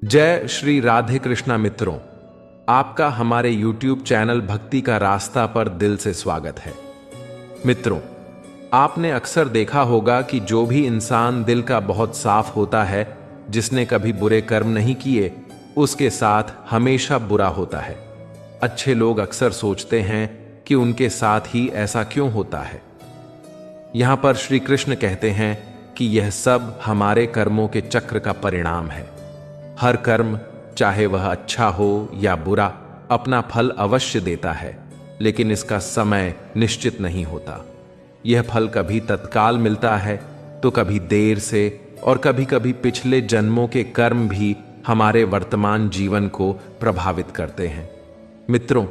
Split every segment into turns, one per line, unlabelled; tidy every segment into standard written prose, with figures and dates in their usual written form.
जय श्री राधे कृष्णा मित्रों, आपका हमारे YouTube चैनल भक्ति का रास्ता पर दिल से स्वागत है। मित्रों, आपने अक्सर देखा होगा कि जो भी इंसान दिल का बहुत साफ होता है, जिसने कभी बुरे कर्म नहीं किए, उसके साथ हमेशा बुरा होता है। अच्छे लोग अक्सर सोचते हैं कि उनके साथ ही ऐसा क्यों होता है। यहां पर श्री कृष्ण कहते हैं कि यह सब हमारे कर्मों के चक्र का परिणाम है। हर कर्म, चाहे वह अच्छा हो या बुरा, अपना फल अवश्य देता है, लेकिन इसका समय निश्चित नहीं होता। यह फल कभी तत्काल मिलता है तो कभी देर से, और कभी कभी पिछले जन्मों के कर्म भी हमारे वर्तमान जीवन को प्रभावित करते हैं। मित्रों,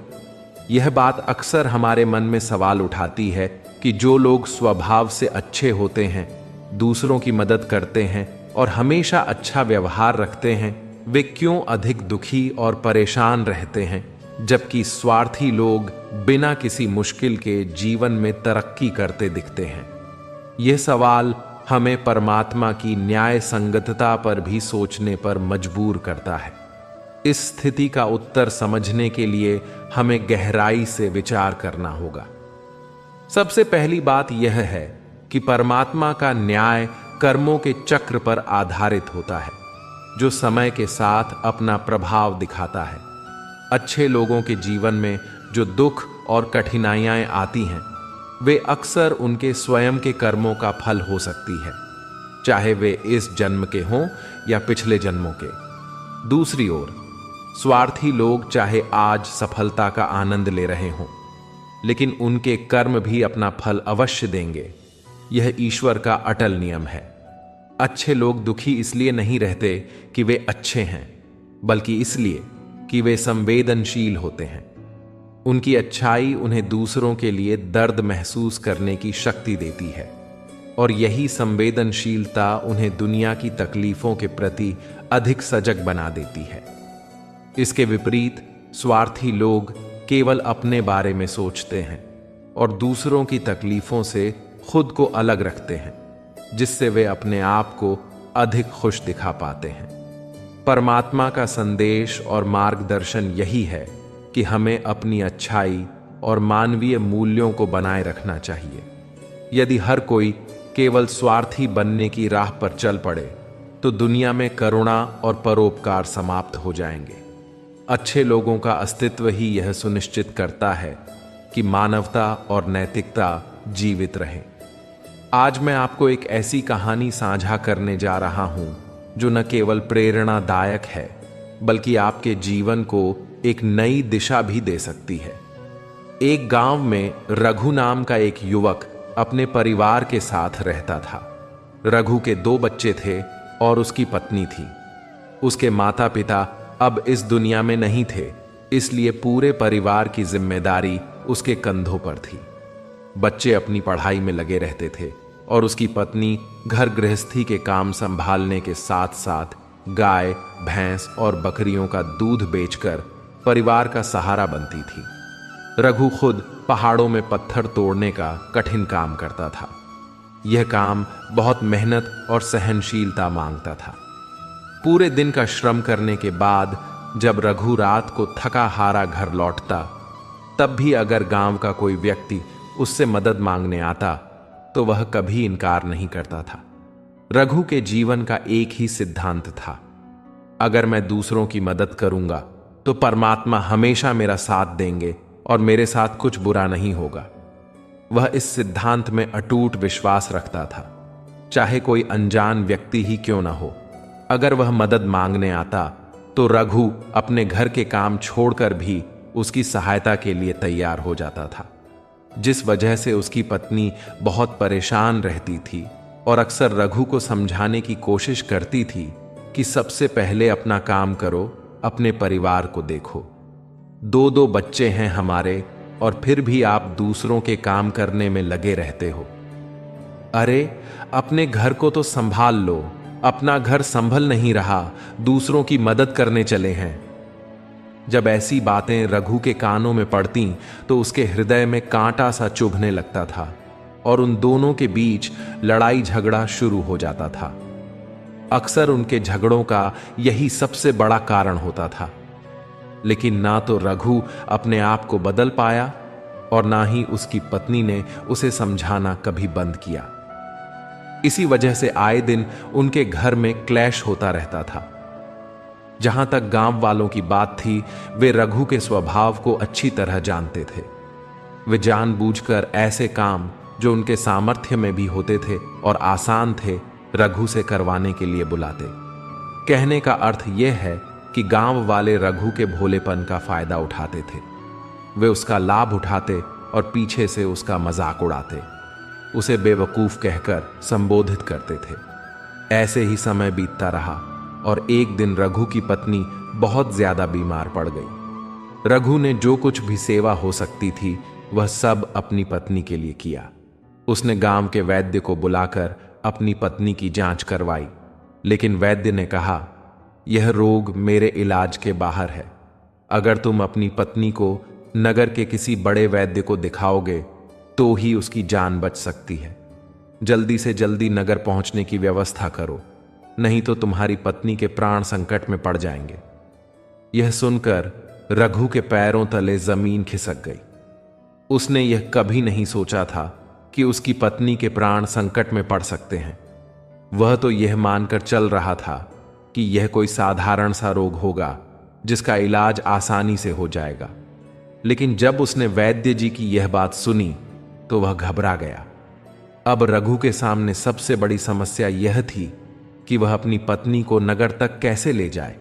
यह बात अक्सर हमारे मन में सवाल उठाती है कि जो लोग स्वभाव से अच्छे होते हैं, दूसरों की मदद करते हैं और हमेशा अच्छा व्यवहार रखते हैं, वे क्यों अधिक दुखी और परेशान रहते हैं, जबकि स्वार्थी लोग बिना किसी मुश्किल के जीवन में तरक्की करते दिखते हैं। यह सवाल हमें परमात्मा की न्याय संगतता पर भी सोचने पर मजबूर करता है। इस स्थिति का उत्तर समझने के लिए हमें गहराई से विचार करना होगा। सबसे पहली बात यह है कि परमात्मा का न्याय कर्मों के चक्र पर आधारित होता है, जो समय के साथ अपना प्रभाव दिखाता है। अच्छे लोगों के जीवन में जो दुख और कठिनाइयां आती हैं, वे अक्सर उनके स्वयं के कर्मों का फल हो सकती है, चाहे वे इस जन्म के हों या पिछले जन्मों के। दूसरी ओर, स्वार्थी लोग चाहे आज सफलता का आनंद ले रहे हों, लेकिन उनके कर्म भी अपना फल अवश्य देंगे। यह ईश्वर का अटल नियम है। अच्छे लोग दुखी इसलिए नहीं रहते कि वे अच्छे हैं, बल्कि इसलिए कि वे संवेदनशील होते हैं। उनकी अच्छाई उन्हें दूसरों के लिए दर्द महसूस करने की शक्ति देती है, और यही संवेदनशीलता उन्हें दुनिया की तकलीफों के प्रति अधिक सजग बना देती है। इसके विपरीत, स्वार्थी लोग केवल अपने बारे में सोचते हैं और दूसरों की तकलीफों से खुद को अलग रखते हैं, जिससे वे अपने आप को अधिक खुश दिखा पाते हैं। परमात्मा का संदेश और मार्गदर्शन यही है कि हमें अपनी अच्छाई और मानवीय मूल्यों को बनाए रखना चाहिए। यदि हर कोई केवल स्वार्थी बनने की राह पर चल पड़े, तो दुनिया में करुणा और परोपकार समाप्त हो जाएंगे। अच्छे लोगों का अस्तित्व ही यह सुनिश्चित करता है कि मानवता और नैतिकता जीवित रहे। आज मैं आपको एक ऐसी कहानी साझा करने जा रहा हूं जो न केवल प्रेरणादायक है, बल्कि आपके जीवन को एक नई दिशा भी दे सकती है। एक गांव में रघु नाम का एक युवक अपने परिवार के साथ रहता था। रघु के 2 बच्चे थे और उसकी पत्नी थी। उसके माता पिता अब इस दुनिया में नहीं थे, इसलिए पूरे परिवार की जिम्मेदारी उसके कंधों पर थी। बच्चे अपनी पढ़ाई में लगे रहते थे और उसकी पत्नी घर गृहस्थी के काम संभालने के साथ साथ गाय, भैंस और बकरियों का दूध बेचकर परिवार का सहारा बनती थी। रघु खुद पहाड़ों में पत्थर तोड़ने का कठिन काम करता था। यह काम बहुत मेहनत और सहनशीलता मांगता था। पूरे दिन का श्रम करने के बाद जब रघु रात को थका हारा घर लौटता, तब भी अगर गांव का कोई व्यक्ति उससे मदद मांगने आता, तो वह कभी इनकार नहीं करता था। रघु के जीवन का एक ही सिद्धांत था, अगर मैं दूसरों की मदद करूंगा तो परमात्मा हमेशा मेरा साथ देंगे और मेरे साथ कुछ बुरा नहीं होगा। वह इस सिद्धांत में अटूट विश्वास रखता था, चाहे कोई अनजान व्यक्ति ही क्यों ना हो। अगर वह मदद मांगने आता तो रघु अपने घर के काम छोड़कर भी उसकी सहायता के लिए तैयार हो जाता था, जिस वजह से उसकी पत्नी बहुत परेशान रहती थी और अक्सर रघु को समझाने की कोशिश करती थी कि सबसे पहले अपना काम करो, अपने परिवार को देखो। 2 बच्चे हैं हमारे और फिर भी आप दूसरों के काम करने में लगे रहते हो। अरे, अपने घर को तो संभाल लो, अपना घर संभल नहीं रहा, दूसरों की मदद करने चले हैं। जब ऐसी बातें रघु के कानों में पड़ती तो उसके हृदय में कांटा सा चुभने लगता था और उन दोनों के बीच लड़ाई झगड़ा शुरू हो जाता था। अक्सर उनके झगड़ों का यही सबसे बड़ा कारण होता था। लेकिन ना तो रघु अपने आप को बदल पाया और ना ही उसकी पत्नी ने उसे समझाना कभी बंद किया। इसी वजह से आए दिन उनके घर में क्लैश होता रहता था। जहां तक गांव वालों की बात थी, वे रघु के स्वभाव को अच्छी तरह जानते थे। वे जानबूझकर ऐसे काम जो उनके सामर्थ्य में भी होते थे और आसान थे, रघु से करवाने के लिए बुलाते। कहने का अर्थ यह है कि गांव वाले रघु के भोलेपन का फायदा उठाते थे। वे उसका लाभ उठाते और पीछे से उसका मजाक उड़ाते, उसे बेवकूफ कहकर संबोधित करते थे। ऐसे ही समय बीतता रहा और एक दिन रघु की पत्नी बहुत ज्यादा बीमार पड़ गई। रघु ने जो कुछ भी सेवा हो सकती थी वह सब अपनी पत्नी के लिए किया। उसने गांव के वैद्य को बुलाकर अपनी पत्नी की जांच करवाई, लेकिन वैद्य ने कहा, यह रोग मेरे इलाज के बाहर है। अगर तुम अपनी पत्नी को नगर के किसी बड़े वैद्य को दिखाओगे तो ही उसकी जान बच सकती है। जल्दी से जल्दी नगर पहुंचने की व्यवस्था करो, नहीं तो तुम्हारी पत्नी के प्राण संकट में पड़ जाएंगे। यह सुनकर रघु के पैरों तले जमीन खिसक गई। उसने यह कभी नहीं सोचा था कि उसकी पत्नी के प्राण संकट में पड़ सकते हैं। वह तो यह मानकर चल रहा था कि यह कोई साधारण सा रोग होगा जिसका इलाज आसानी से हो जाएगा। लेकिन जब उसने वैद्य जी की यह बात सुनी तो वह घबरा गया। अब रघु के सामने सबसे बड़ी समस्या यह थी कि वह अपनी पत्नी को नगर तक कैसे ले जाए।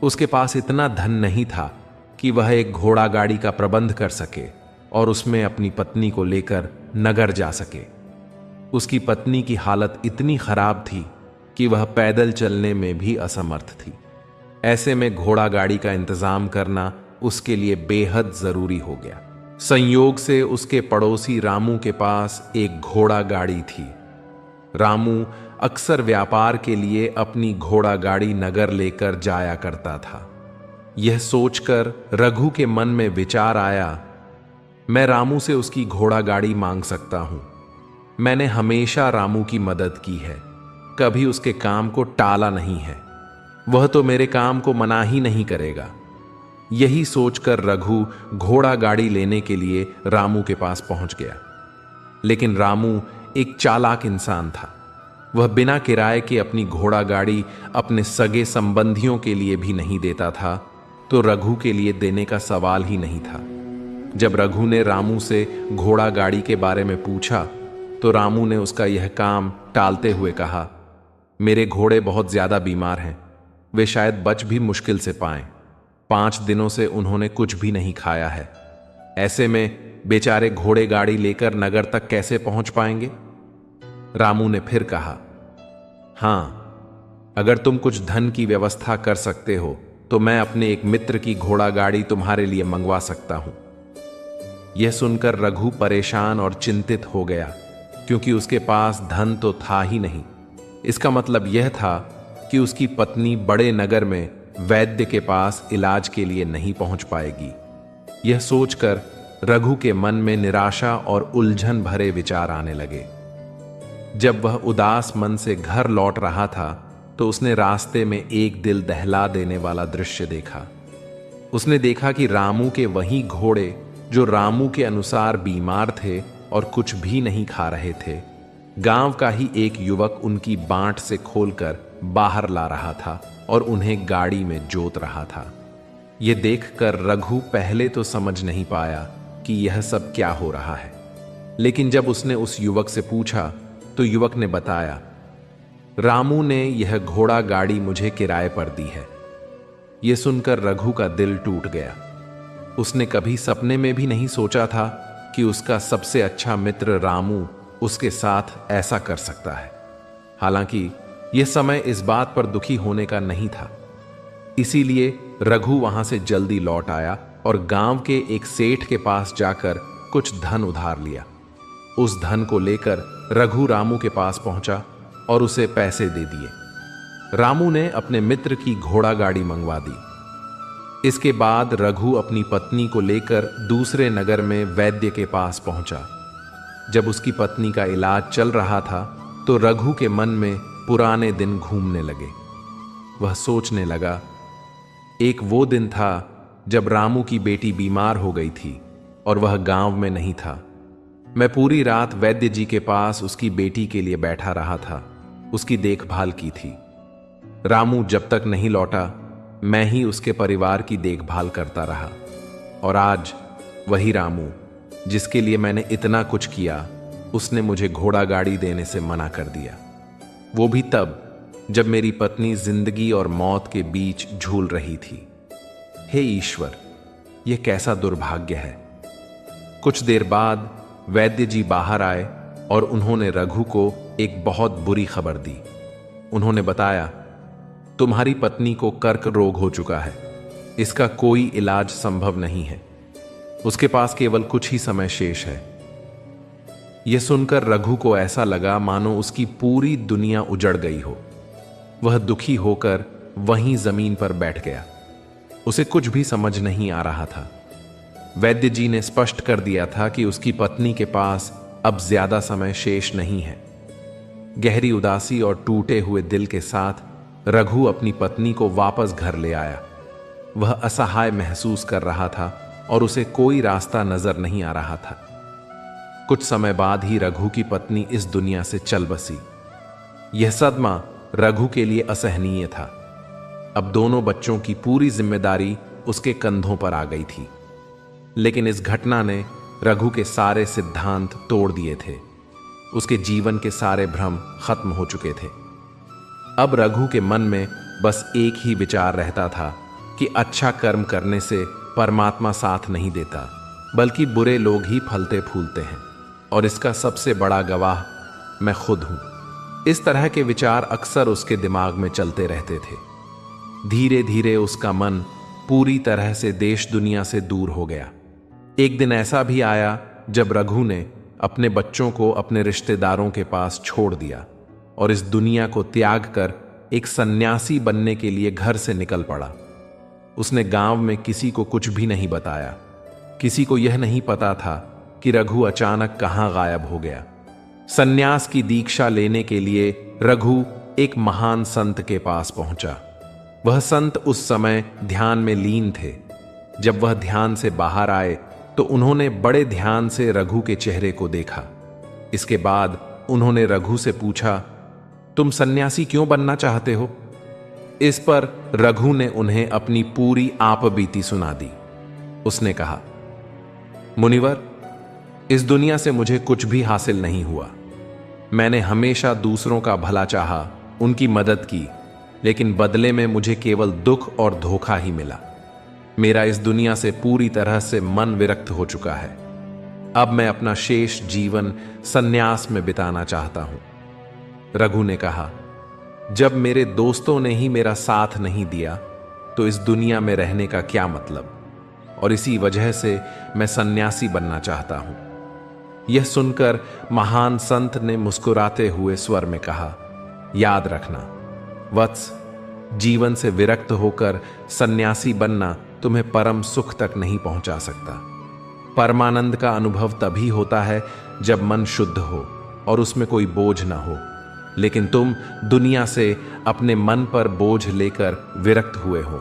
उसके पास इतना धन नहीं था कि वह एक घोड़ा गाड़ी का प्रबंध कर सके और उसमें अपनी पत्नी को लेकर नगर जा सके। उसकी पत्नी की हालत इतनी खराब थी कि वह पैदल चलने में भी असमर्थ थी। ऐसे में घोड़ा गाड़ी का इंतजाम करना उसके लिए बेहद जरूरी हो गया। संयोग से उसके पड़ोसी रामू के पास एक घोड़ा गाड़ी थी। रामू अक्सर व्यापार के लिए अपनी घोड़ा गाड़ी नगर लेकर जाया करता था। यह सोचकर रघु के मन में विचार आया, मैं रामू से उसकी घोड़ा गाड़ी मांग सकता हूं। मैंने हमेशा रामू की मदद की है, कभी उसके काम को टाला नहीं है। वह तो मेरे काम को मना ही नहीं करेगा। यही सोचकर रघु घोड़ा गाड़ी लेने के लिए रामू के पास पहुंच गया। लेकिन रामू एक चालाक इंसान था। वह बिना किराए के अपनी घोड़ा गाड़ी अपने सगे संबंधियों के लिए भी नहीं देता था, तो रघु के लिए देने का सवाल ही नहीं था। जब रघु ने रामू से घोड़ा गाड़ी के बारे में पूछा तो रामू ने उसका यह काम टालते हुए कहा, मेरे घोड़े बहुत ज्यादा बीमार हैं, वे शायद बच भी मुश्किल से पाएं। 5 दिनों से उन्होंने कुछ भी नहीं खाया है। ऐसे में बेचारे घोड़े गाड़ी लेकर नगर तक कैसे पहुंच पाएंगे? रामू ने फिर कहा, हां, अगर तुम कुछ धन की व्यवस्था कर सकते हो तो मैं अपने एक मित्र की घोड़ा गाड़ी तुम्हारे लिए मंगवा सकता हूं। यह सुनकर रघु परेशान और चिंतित हो गया, क्योंकि उसके पास धन तो था ही नहीं। इसका मतलब यह था कि उसकी पत्नी बड़े नगर में वैद्य के पास इलाज के लिए नहीं पहुंच पाएगी। यह सोचकर रघु के मन में निराशा और उलझन भरे विचार आने लगे। जब वह उदास मन से घर लौट रहा था तो उसने रास्ते में एक दिल दहला देने वाला दृश्य देखा। उसने देखा कि रामू के वही घोड़े जो रामू के अनुसार बीमार थे और कुछ भी नहीं खा रहे थे, गांव का ही एक युवक उनकी बांट से खोलकर बाहर ला रहा था और उन्हें गाड़ी में जोत रहा था। यह देखकर रघु पहले तो समझ नहीं पाया कि यह सब क्या हो रहा है। लेकिन जब उसने उस युवक से पूछा तो युवक ने बताया, रामू ने यह घोड़ा गाड़ी मुझे किराए पर दी है। यह सुनकर रघु का दिल टूट गया। उसने कभी सपने में भी नहीं सोचा था कि उसका सबसे अच्छा मित्र रामू उसके साथ ऐसा कर सकता है। हालांकि यह समय इस बात पर दुखी होने का नहीं था। इसीलिए रघु वहां से जल्दी लौट आया और गांव के एक सेठ के पास जाकर कुछ धन उधार लिया। उस धन को लेकर रघु रामू के पास पहुंचा और उसे पैसे दे दिए। रामू ने अपने मित्र की घोड़ा गाड़ी मंगवा दी। इसके बाद रघु अपनी पत्नी को लेकर दूसरे नगर में वैद्य के पास पहुंचा। जब उसकी पत्नी का इलाज चल रहा था तो रघु के मन में पुराने दिन घूमने लगे। वह सोचने लगा, एक वो दिन था जब रामू की बेटी बीमार हो गई थी और वह गांव में नहीं था। मैं पूरी रात वैद्य जी के पास उसकी बेटी के लिए बैठा रहा था, उसकी देखभाल की थी। रामू जब तक नहीं लौटा, मैं ही उसके परिवार की देखभाल करता रहा। और आज वही रामू जिसके लिए मैंने इतना कुछ किया, उसने मुझे घोड़ा गाड़ी देने से मना कर दिया। वो भी तब जब मेरी पत्नी जिंदगी और मौत के बीच झूल रही थी। हे ईश्वर, यह कैसा दुर्भाग्य है। कुछ देर बाद वैद्य जी बाहर आए और उन्होंने रघु को एक बहुत बुरी खबर दी। उन्होंने बताया, तुम्हारी पत्नी को कर्क रोग हो चुका है, इसका कोई इलाज संभव नहीं है, उसके पास केवल कुछ ही समय शेष है। यह सुनकर रघु को ऐसा लगा मानो उसकी पूरी दुनिया उजड़ गई हो। वह दुखी होकर वहीं जमीन पर बैठ गया। उसे कुछ भी समझ नहीं आ रहा था। वैद्य जी ने स्पष्ट कर दिया था कि उसकी पत्नी के पास अब ज्यादा समय शेष नहीं है। गहरी उदासी और टूटे हुए दिल के साथ रघु अपनी पत्नी को वापस घर ले आया। वह असहाय महसूस कर रहा था और उसे कोई रास्ता नजर नहीं आ रहा था। कुछ समय बाद ही रघु की पत्नी इस दुनिया से चल बसी। यह सदमा रघु के लिए असहनीय था। अब दोनों बच्चों की पूरी जिम्मेदारी उसके कंधों पर आ गई थी। लेकिन इस घटना ने रघु के सारे सिद्धांत तोड़ दिए थे। उसके जीवन के सारे भ्रम खत्म हो चुके थे। अब रघु के मन में बस एक ही विचार रहता था कि अच्छा कर्म करने से परमात्मा साथ नहीं देता, बल्कि बुरे लोग ही फलते फूलते हैं, और इसका सबसे बड़ा गवाह मैं खुद हूं। इस तरह के विचार अक्सर उसके दिमाग में चलते रहते थे। धीरे धीरे उसका मन पूरी तरह से देश दुनिया से दूर हो गया। एक दिन ऐसा भी आया जब रघु ने अपने बच्चों को अपने रिश्तेदारों के पास छोड़ दिया और इस दुनिया को त्याग कर एक सन्यासी बनने के लिए घर से निकल पड़ा। उसने गांव में किसी को कुछ भी नहीं बताया। किसी को यह नहीं पता था कि रघु अचानक कहां गायब हो गया। सन्यास की दीक्षा लेने के लिए रघु एक महान संत के पास पहुंचा। वह संत उस समय ध्यान में लीन थे। जब वह ध्यान से बाहर आए तो उन्होंने बड़े ध्यान से रघु के चेहरे को देखा। इसके बाद उन्होंने रघु से पूछा, तुम सन्यासी क्यों बनना चाहते हो? इस पर रघु ने उन्हें अपनी पूरी आपबीती सुना दी। उसने कहा, मुनिवर, इस दुनिया से मुझे कुछ भी हासिल नहीं हुआ। मैंने हमेशा दूसरों का भला चाहा, उनकी मदद की, लेकिन बदले में मुझे केवल दुख और धोखा ही मिला। मेरा इस दुनिया से पूरी तरह से मन विरक्त हो चुका है। अब मैं अपना शेष जीवन सन्यास में बिताना चाहता हूं। रघु ने कहा, जब मेरे दोस्तों ने ही मेरा साथ नहीं दिया तो इस दुनिया में रहने का क्या मतलब, और इसी वजह से मैं सन्यासी बनना चाहता हूं। यह सुनकर महान संत ने मुस्कुराते हुए स्वर में कहा, याद रखना वत्स, जीवन से विरक्त होकर सन्यासी बनना तुम्हें परम सुख तक नहीं पहुंचा सकता। परमानंद का अनुभव तभी होता है जब मन शुद्ध हो और उसमें कोई बोझ ना हो। लेकिन तुम दुनिया से अपने मन पर बोझ लेकर विरक्त हुए हो।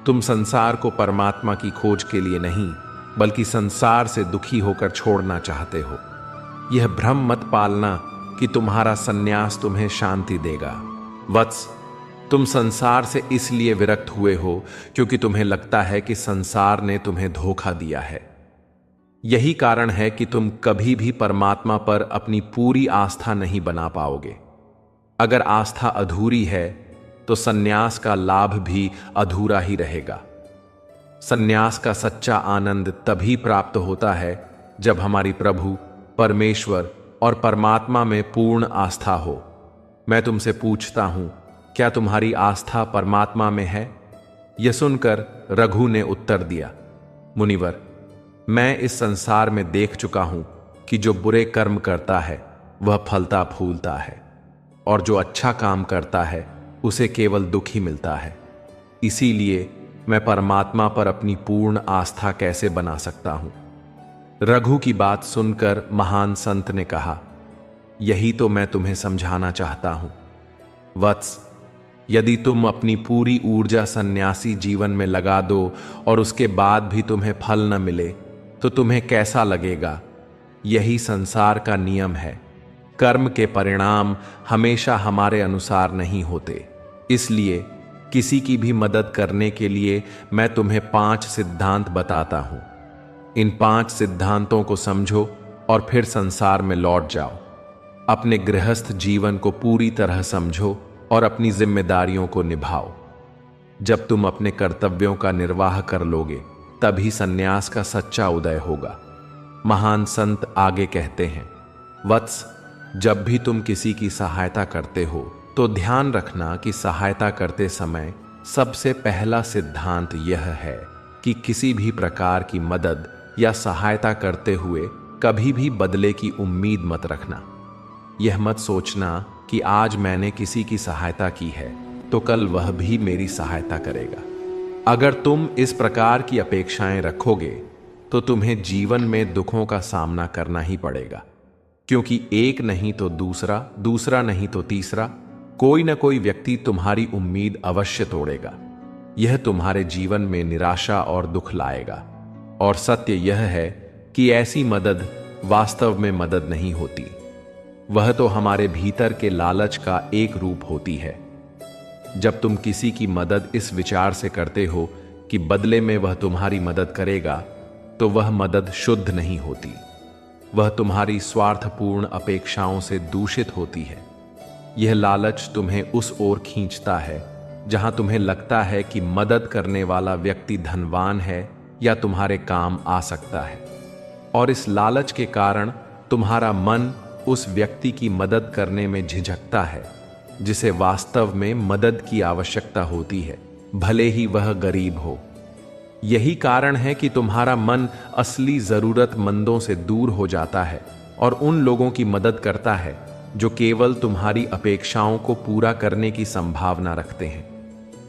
तुम संसार को परमात्मा की खोज के लिए नहीं, बल्कि संसार से दुखी होकर छोड़ना चाहते हो। यह भ्रम मत पालना कि तुम्हारा सन्यास तुम्हें शांति देगा। वत्स, तुम संसार से इसलिए विरक्त हुए हो क्योंकि तुम्हें लगता है कि संसार ने तुम्हें धोखा दिया है। यही कारण है कि तुम कभी भी परमात्मा पर अपनी पूरी आस्था नहीं बना पाओगे। अगर आस्था अधूरी है तो सन्यास का लाभ भी अधूरा ही रहेगा। सन्यास का सच्चा आनंद तभी प्राप्त होता है जब हमारी प्रभु, परमेश्वर और परमात्मा में पूर्ण आस्था हो। मैं तुमसे पूछता हूं, क्या तुम्हारी आस्था परमात्मा में है? यह सुनकर रघु ने उत्तर दिया, मुनिवर, मैं इस संसार में देख चुका हूं कि जो बुरे कर्म करता है वह फलता फूलता है, और जो अच्छा काम करता है उसे केवल दुख ही मिलता है। इसीलिए मैं परमात्मा पर अपनी पूर्ण आस्था कैसे बना सकता हूं? रघु की बात सुनकर महान संत ने कहा, यही तो मैं तुम्हें समझाना चाहता हूं। वत्स, यदि तुम अपनी पूरी ऊर्जा सन्यासी जीवन में लगा दो और उसके बाद भी तुम्हें फल न मिले तो तुम्हें कैसा लगेगा? यही संसार का नियम है। कर्म के परिणाम हमेशा हमारे अनुसार नहीं होते। इसलिए किसी की भी मदद करने के लिए मैं तुम्हें 5 सिद्धांत बताता हूं। इन 5 सिद्धांतों को समझो और फिर संसार में लौट जाओ। अपने गृहस्थ जीवन को पूरी तरह समझो और अपनी जिम्मेदारियों को निभाओ। जब तुम अपने कर्तव्यों का निर्वाह कर लोगे तभी सन्यास का सच्चा उदय होगा। महान संत आगे कहते हैं, वत्स, जब भी तुम किसी की सहायता करते हो तो ध्यान रखना कि सहायता करते समय सबसे पहला सिद्धांत यह है कि किसी भी प्रकार की मदद या सहायता करते हुए कभी भी बदले की उम्मीद मत रखना। यह मत सोचना कि आज मैंने किसी की सहायता की है तो कल वह भी मेरी सहायता करेगा। अगर तुम इस प्रकार की अपेक्षाएं रखोगे तो तुम्हें जीवन में दुखों का सामना करना ही पड़ेगा, क्योंकि एक नहीं तो दूसरा, दूसरा नहीं तो तीसरा, कोई न कोई व्यक्ति तुम्हारी उम्मीद अवश्य तोड़ेगा। यह तुम्हारे जीवन में निराशा और दुख लाएगा। और सत्य यह है कि ऐसी मदद वास्तव में मदद नहीं होती। वह तो हमारे भीतर के लालच का एक रूप होती है। जब तुम किसी की मदद इस विचार से करते हो कि बदले में वह तुम्हारी मदद करेगा तो वह मदद शुद्ध नहीं होती। वह तुम्हारी स्वार्थपूर्ण अपेक्षाओं से दूषित होती है। यह लालच तुम्हें उस ओर खींचता है जहां तुम्हें लगता है कि मदद करने वाला व्यक्ति धनवान है या तुम्हारे काम आ सकता है, और इस लालच के कारण तुम्हारा मन उस व्यक्ति की मदद करने में झिझकता है जिसे वास्तव में मदद की आवश्यकता होती है, भले ही वह गरीब हो। यही कारण है कि तुम्हारा मन असली जरूरतमंदों से दूर हो जाता है और उन लोगों की मदद करता है जो केवल तुम्हारी अपेक्षाओं को पूरा करने की संभावना रखते हैं।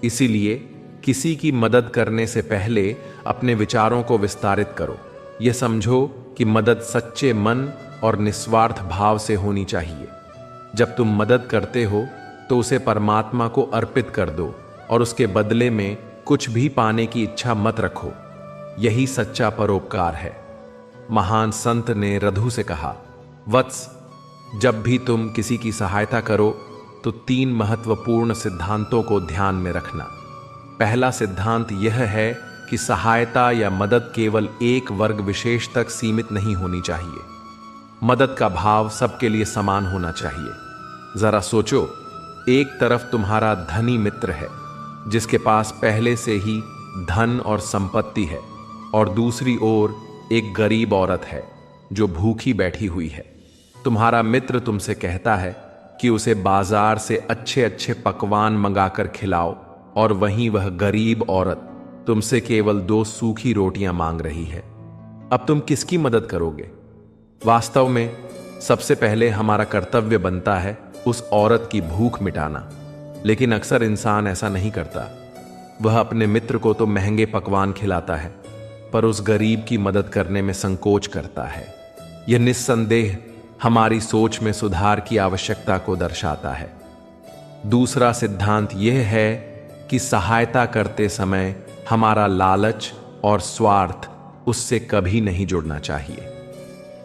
इसीलिए किसी की मदद करने से पहले अपने विचारों को विस्तारित करो। यह समझो कि मदद सच्चे मन और निस्वार्थ भाव से होनी चाहिए। जब तुम मदद करते हो तो उसे परमात्मा को अर्पित कर दो और उसके बदले में कुछ भी पाने की इच्छा मत रखो। यही सच्चा परोपकार है। महान संत ने रधु से कहा, वत्स, जब भी तुम किसी की सहायता करो तो 3 महत्वपूर्ण सिद्धांतों को ध्यान में रखना। पहला सिद्धांत यह है कि सहायता या मदद केवल एक वर्ग विशेष तक सीमित नहीं होनी चाहिए। मदद का भाव सबके लिए समान होना चाहिए। जरा सोचो, एक तरफ तुम्हारा धनी मित्र है जिसके पास पहले से ही धन और संपत्ति है, और दूसरी ओर एक गरीब औरत है जो भूखी बैठी हुई है। तुम्हारा मित्र तुमसे कहता है कि उसे बाजार से अच्छे अच्छे पकवान मंगाकर खिलाओ, और वहीं वह गरीब औरत तुमसे केवल 2 सूखी रोटियां मांग रही है। अब तुम किसकी मदद करोगे? वास्तव में सबसे पहले हमारा कर्तव्य बनता है उस औरत की भूख मिटाना, लेकिन अक्सर इंसान ऐसा नहीं करता। वह अपने मित्र को तो महंगे पकवान खिलाता है, पर उस गरीब की मदद करने में संकोच करता है। यह निस्संदेह हमारी सोच में सुधार की आवश्यकता को दर्शाता है। दूसरा सिद्धांत यह है कि सहायता करते समय हमारा लालच और स्वार्थ उससे कभी नहीं जुड़ना चाहिए।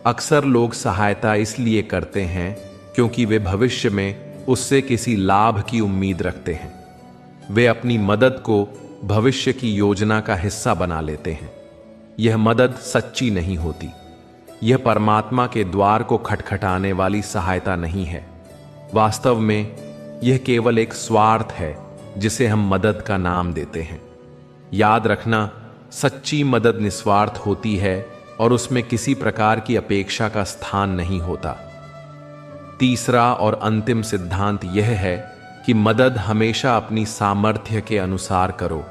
अक्सर लोग सहायता इसलिए करते हैं क्योंकि वे भविष्य में उससे किसी लाभ की उम्मीद रखते हैं। वे अपनी मदद को भविष्य की योजना का हिस्सा बना लेते हैं। यह मदद सच्ची नहीं होती। यह परमात्मा के द्वार को खटखटाने वाली सहायता नहीं है। वास्तव में यह केवल एक स्वार्थ है जिसे हम मदद का नाम देते हैं। याद रखना, सच्ची मदद निस्वार्थ होती है और उसमें किसी प्रकार की अपेक्षा का स्थान नहीं होता। तीसरा और अंतिम सिद्धांत यह है कि मदद हमेशा अपनी सामर्थ्य के अनुसार करो।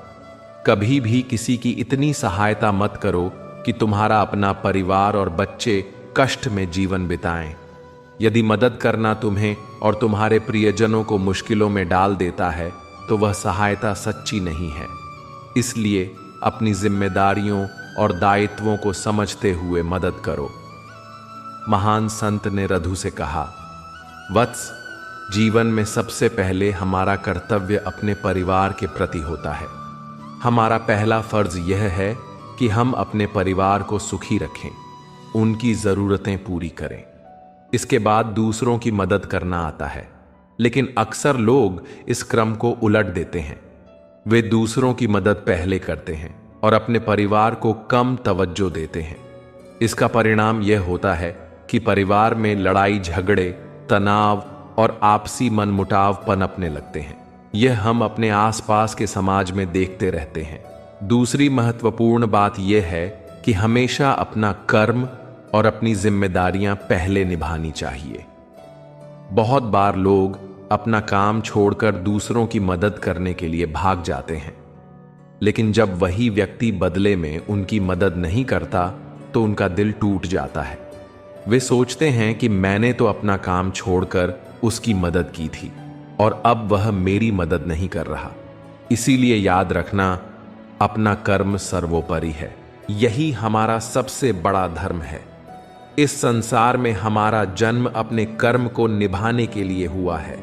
कभी भी किसी की इतनी सहायता मत करो कि तुम्हारा अपना परिवार और बच्चे कष्ट में जीवन बिताएं। यदि मदद करना तुम्हें और तुम्हारे प्रियजनों को मुश्किलों में डाल देता है तो वह सहायता सच्ची नहीं है। इसलिए अपनी जिम्मेदारियों और दायित्वों को समझते हुए मदद करो। महान संत ने रधु से कहा, वत्स, जीवन में सबसे पहले हमारा कर्तव्य अपने परिवार के प्रति होता है। हमारा पहला फर्ज यह है कि हम अपने परिवार को सुखी रखें, उनकी ज़रूरतें पूरी करें। इसके बाद दूसरों की मदद करना आता है, लेकिन अक्सर लोग इस क्रम को उलट देते हैं। वे दूसरों की मदद पहले करते हैं और अपने परिवार को कम तवज्जो देते हैं। इसका परिणाम यह होता है कि परिवार में लड़ाई झगड़े, तनाव और आपसी मनमुटाव पनपने लगते हैं। यह हम अपने आसपास के समाज में देखते रहते हैं। दूसरी महत्वपूर्ण बात यह है कि हमेशा अपना कर्म और अपनी जिम्मेदारियां पहले निभानी चाहिए। बहुत बार लोग अपना काम छोड़कर दूसरों की मदद करने के लिए भाग जाते हैं, लेकिन जब वही व्यक्ति बदले में उनकी मदद नहीं करता तो उनका दिल टूट जाता है। वे सोचते हैं कि मैंने तो अपना काम छोड़कर उसकी मदद की थी और अब वह मेरी मदद नहीं कर रहा। इसीलिए याद रखना, अपना कर्म सर्वोपरि है। यही हमारा सबसे बड़ा धर्म है। इस संसार में हमारा जन्म अपने कर्म को निभाने के लिए हुआ है।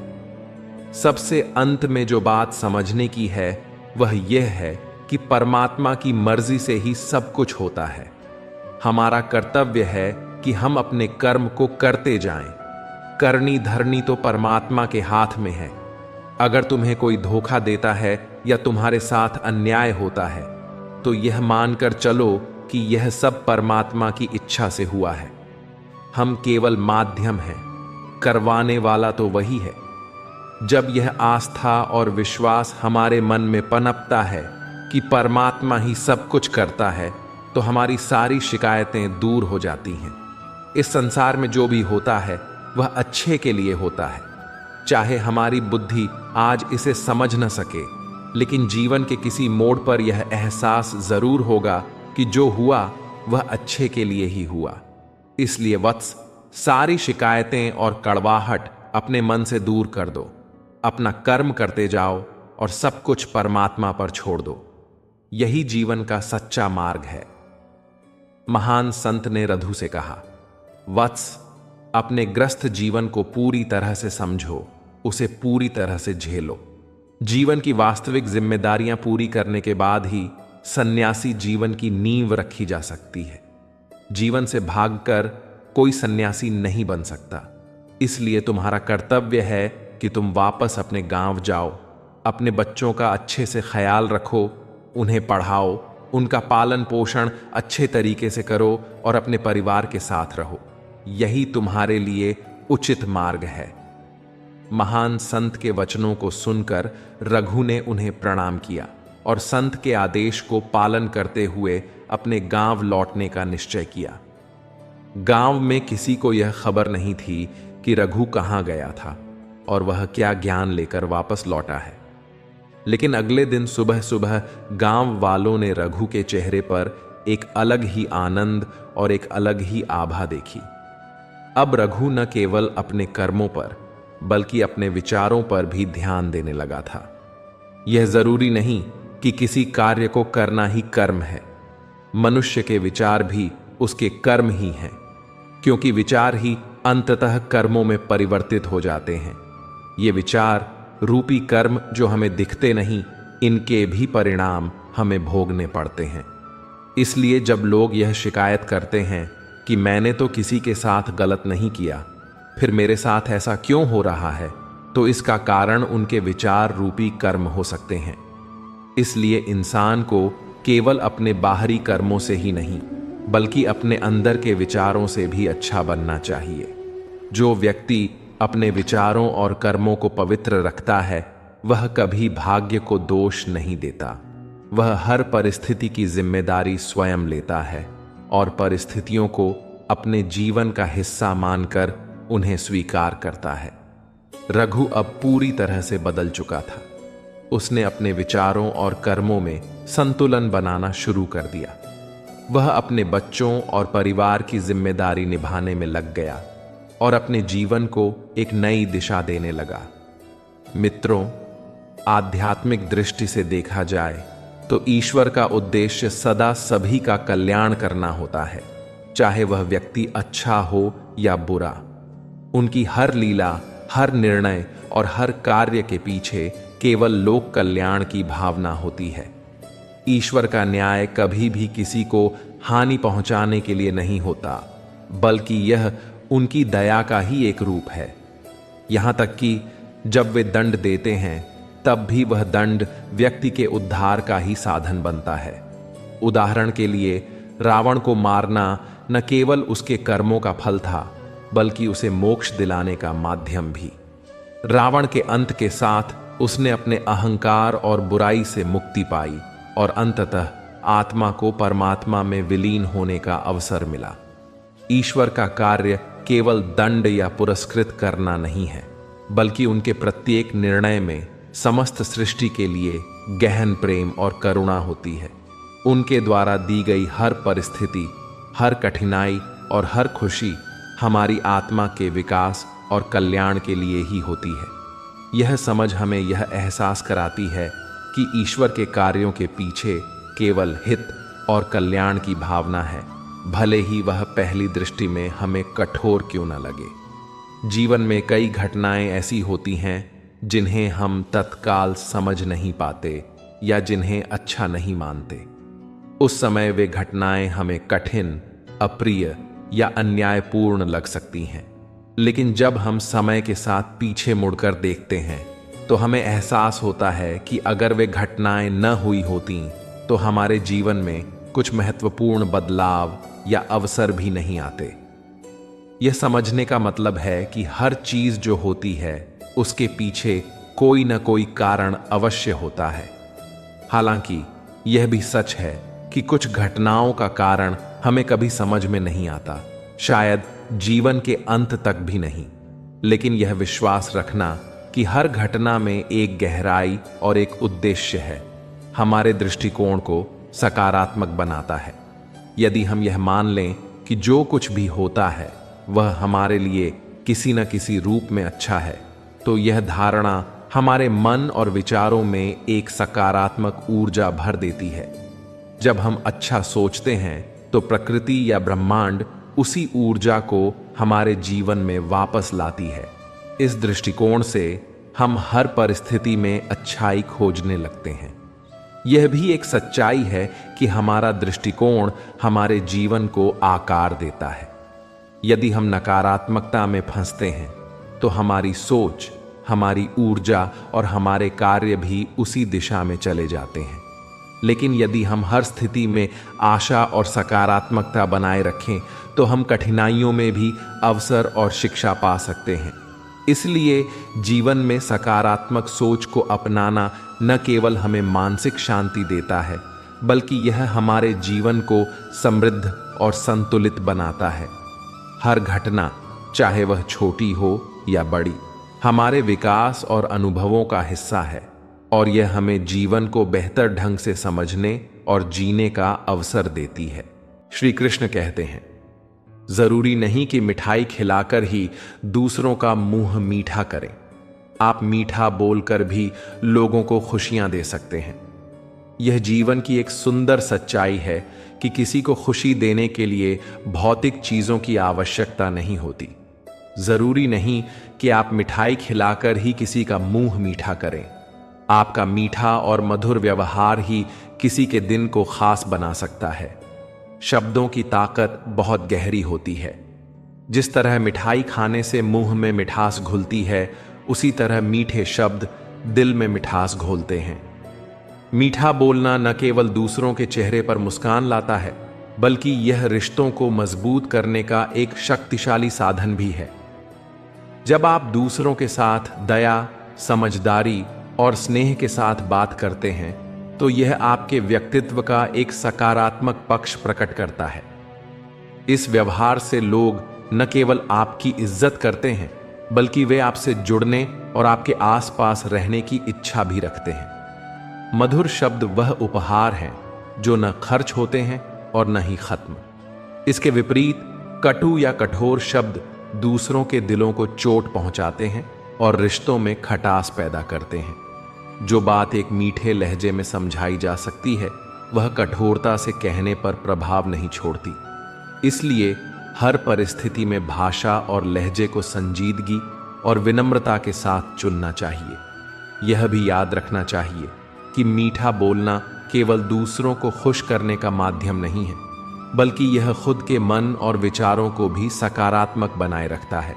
सबसे अंत में जो बात समझने की है वह यह है कि परमात्मा की मर्जी से ही सब कुछ होता है। हमारा कर्तव्य है कि हम अपने कर्म को करते जाएं। करनी धरनी तो परमात्मा के हाथ में है। अगर तुम्हें कोई धोखा देता है या तुम्हारे साथ अन्याय होता है तो यह मानकर चलो कि यह सब परमात्मा की इच्छा से हुआ है। हम केवल माध्यम हैं, करवाने वाला तो वही है। जब यह आस्था और विश्वास हमारे मन में पनपता है कि परमात्मा ही सब कुछ करता है तो हमारी सारी शिकायतें दूर हो जाती हैं। इस संसार में जो भी होता है वह अच्छे के लिए होता है। चाहे हमारी बुद्धि आज इसे समझ न सके, लेकिन जीवन के किसी मोड़ पर यह एहसास जरूर होगा कि जो हुआ वह अच्छे के लिए ही हुआ। इसलिए वत्स, सारी शिकायतें और कड़वाहट अपने मन से दूर कर दो। अपना कर्म करते जाओ और सब कुछ परमात्मा पर छोड़ दो। यही जीवन का सच्चा मार्ग है। महान संत ने रघु से कहा, वत्स, अपने ग्रस्त जीवन को पूरी तरह से समझो, उसे पूरी तरह से झेलो। जीवन की वास्तविक जिम्मेदारियां पूरी करने के बाद ही सन्यासी जीवन की नींव रखी जा सकती है। जीवन से भागकर कोई सन्यासी नहीं बन सकता। इसलिए तुम्हारा कर्तव्य है कि तुम वापस अपने गांव जाओ, अपने बच्चों का अच्छे से ख्याल रखो, उन्हें पढ़ाओ, उनका पालन पोषण अच्छे तरीके से करो और अपने परिवार के साथ रहो। यही तुम्हारे लिए उचित मार्ग है। महान संत के वचनों को सुनकर रघु ने उन्हें प्रणाम किया और संत के आदेश को पालन करते हुए अपने गांव लौटने का निश्चय किया। गांव में किसी को यह खबर नहीं थी कि रघु कहाँ गया था और वह क्या ज्ञान लेकर वापस लौटा है। लेकिन अगले दिन सुबह सुबह गांव वालों ने रघु के चेहरे पर एक अलग ही आनंद और एक अलग ही आभा देखी। अब रघु न केवल अपने कर्मों पर बल्कि अपने विचारों पर भी ध्यान देने लगा था। यह जरूरी नहीं कि किसी कार्य को करना ही कर्म है। मनुष्य के विचार भी उसके कर्म ही हैं, क्योंकि विचार ही अंततः कर्मों में परिवर्तित हो जाते हैं। ये विचार रूपी कर्म जो हमें दिखते नहीं, इनके भी परिणाम हमें भोगने पड़ते हैं। इसलिए जब लोग यह शिकायत करते हैं कि मैंने तो किसी के साथ गलत नहीं किया, फिर मेरे साथ ऐसा क्यों हो रहा है, तो इसका कारण उनके विचार रूपी कर्म हो सकते हैं। इसलिए इंसान को केवल अपने बाहरी कर्मों से ही नहीं बल्कि अपने अंदर के विचारों से भी अच्छा बनना चाहिए। जो व्यक्ति अपने विचारों और कर्मों को पवित्र रखता है वह कभी भाग्य को दोष नहीं देता। वह हर परिस्थिति की जिम्मेदारी स्वयं लेता है और परिस्थितियों को अपने जीवन का हिस्सा मानकर उन्हें स्वीकार करता है। रघु अब पूरी तरह से बदल चुका था। उसने अपने विचारों और कर्मों में संतुलन बनाना शुरू कर दिया। वह अपने बच्चों और परिवार की जिम्मेदारी निभाने में लग गया और अपने जीवन को एक नई दिशा देने लगा। मित्रों, आध्यात्मिक दृष्टि से देखा जाए तो ईश्वर का उद्देश्य सदा सभी का कल्याण करना होता है, चाहे वह व्यक्ति अच्छा हो या बुरा। उनकी हर लीला, हर निर्णय और हर कार्य के पीछे केवल लोक कल्याण की भावना होती है। ईश्वर का न्याय कभी भी किसी को हानि पहुंचाने के लिए नहीं होता, बल्कि यह उनकी दया का ही एक रूप है। यहां तक कि जब वे दंड देते हैं तब भी वह दंड व्यक्ति के उद्धार का ही साधन बनता है। उदाहरण के लिए रावण को मारना न केवल उसके कर्मों का फल था, बल्कि उसे मोक्ष दिलाने का माध्यम भी। रावण के अंत के साथ उसने अपने अहंकार और बुराई से मुक्ति पाई और अंततः आत्मा को परमात्मा में विलीन होने का अवसर मिला। ईश्वर का कार्य केवल दंड या पुरस्कृत करना नहीं है, बल्कि उनके प्रत्येक निर्णय में समस्त सृष्टि के लिए गहन प्रेम और करुणा होती है। उनके द्वारा दी गई हर परिस्थिति, हर कठिनाई और हर खुशी हमारी आत्मा के विकास और कल्याण के लिए ही होती है। यह समझ हमें यह एहसास कराती है कि ईश्वर के कार्यों के पीछे केवल हित और कल्याण की भावना है, भले ही वह पहली दृष्टि में हमें कठोर क्यों न लगे। जीवन में कई घटनाएं ऐसी होती हैं जिन्हें हम तत्काल समझ नहीं पाते या जिन्हें अच्छा नहीं मानते। उस समय वे घटनाएं हमें कठिन, अप्रिय या अन्यायपूर्ण लग सकती हैं, लेकिन जब हम समय के साथ पीछे मुड़कर देखते हैं तो हमें एहसास होता है कि अगर वे घटनाएं न हुई होती तो हमारे जीवन में कुछ महत्वपूर्ण बदलाव या अवसर भी नहीं आते। यह समझने का मतलब है कि हर चीज जो होती है उसके पीछे कोई न कोई कारण अवश्य होता है। हालांकि यह भी सच है कि कुछ घटनाओं का कारण हमें कभी समझ में नहीं आता, शायद जीवन के अंत तक भी नहीं। लेकिन यह विश्वास रखना कि हर घटना में एक गहराई और एक उद्देश्य है, हमारे दृष्टिकोण को सकारात्मक बनाता है। यदि हम यह मान लें कि जो कुछ भी होता है वह हमारे लिए किसी न किसी रूप में अच्छा है, तो यह धारणा हमारे मन और विचारों में एक सकारात्मक ऊर्जा भर देती है। जब हम अच्छा सोचते हैं तो प्रकृति या ब्रह्मांड उसी ऊर्जा को हमारे जीवन में वापस लाती है। इस दृष्टिकोण से हम हर परिस्थिति में अच्छाई खोजने लगते हैं। यह भी एक सच्चाई है कि हमारा दृष्टिकोण हमारे जीवन को आकार देता है। यदि हम नकारात्मकता में फंसते हैं तो हमारी सोच, हमारी ऊर्जा और हमारे कार्य भी उसी दिशा में चले जाते हैं। लेकिन यदि हम हर स्थिति में आशा और सकारात्मकता बनाए रखें तो हम कठिनाइयों में भी अवसर और शिक्षा पा सकते हैं। इसलिए जीवन में सकारात्मक सोच को अपनाना न केवल हमें मानसिक शांति देता है, बल्कि यह हमारे जीवन को समृद्ध और संतुलित बनाता है। हर घटना, चाहे वह छोटी हो या बड़ी, हमारे विकास और अनुभवों का हिस्सा है और यह हमें जीवन को बेहतर ढंग से समझने और जीने का अवसर देती है। श्री कृष्ण कहते हैं, जरूरी नहीं कि मिठाई खिलाकर ही दूसरों का मुंह मीठा करें। आप मीठा बोलकर भी लोगों को खुशियां दे सकते हैं। यह जीवन की एक सुंदर सच्चाई है कि किसी को खुशी देने के लिए भौतिक चीजों की आवश्यकता नहीं होती। जरूरी नहीं कि आप मिठाई खिलाकर ही किसी का मुंह मीठा करें। आपका मीठा और मधुर व्यवहार ही किसी के दिन को खास बना सकता है। शब्दों की ताकत बहुत गहरी होती है। जिस तरह मिठाई खाने से मुंह में मिठास घुलती है, उसी तरह मीठे शब्द दिल में मिठास घोलते हैं। मीठा बोलना न केवल दूसरों के चेहरे पर मुस्कान लाता है, बल्कि यह रिश्तों को मजबूत करने का एक शक्तिशाली साधन भी है। जब आप दूसरों के साथ दया, समझदारी और स्नेह के साथ बात करते हैं तो यह आपके व्यक्तित्व का एक सकारात्मक पक्ष प्रकट करता है। इस व्यवहार से लोग न केवल आपकी इज्जत करते हैं, बल्कि वे आपसे जुड़ने और आपके आसपास रहने की इच्छा भी रखते हैं। मधुर शब्द वह उपहार हैं जो न खर्च होते हैं और न ही खत्म। इसके विपरीत कटु या कठोर शब्द दूसरों के दिलों को चोट पहुंचाते हैं और रिश्तों में खटास पैदा करते हैं। जो बात एक मीठे लहजे में समझाई जा सकती है, वह कठोरता से कहने पर प्रभाव नहीं छोड़ती। इसलिए हर परिस्थिति में भाषा और लहजे को संजीदगी, और विनम्रता के साथ चुनना चाहिए। यह भी याद रखना चाहिए कि मीठा बोलना केवल दूसरों को खुश करने का माध्यम नहीं है, बल्कि यह खुद के मन और विचारों को भी सकारात्मक बनाए रखता है।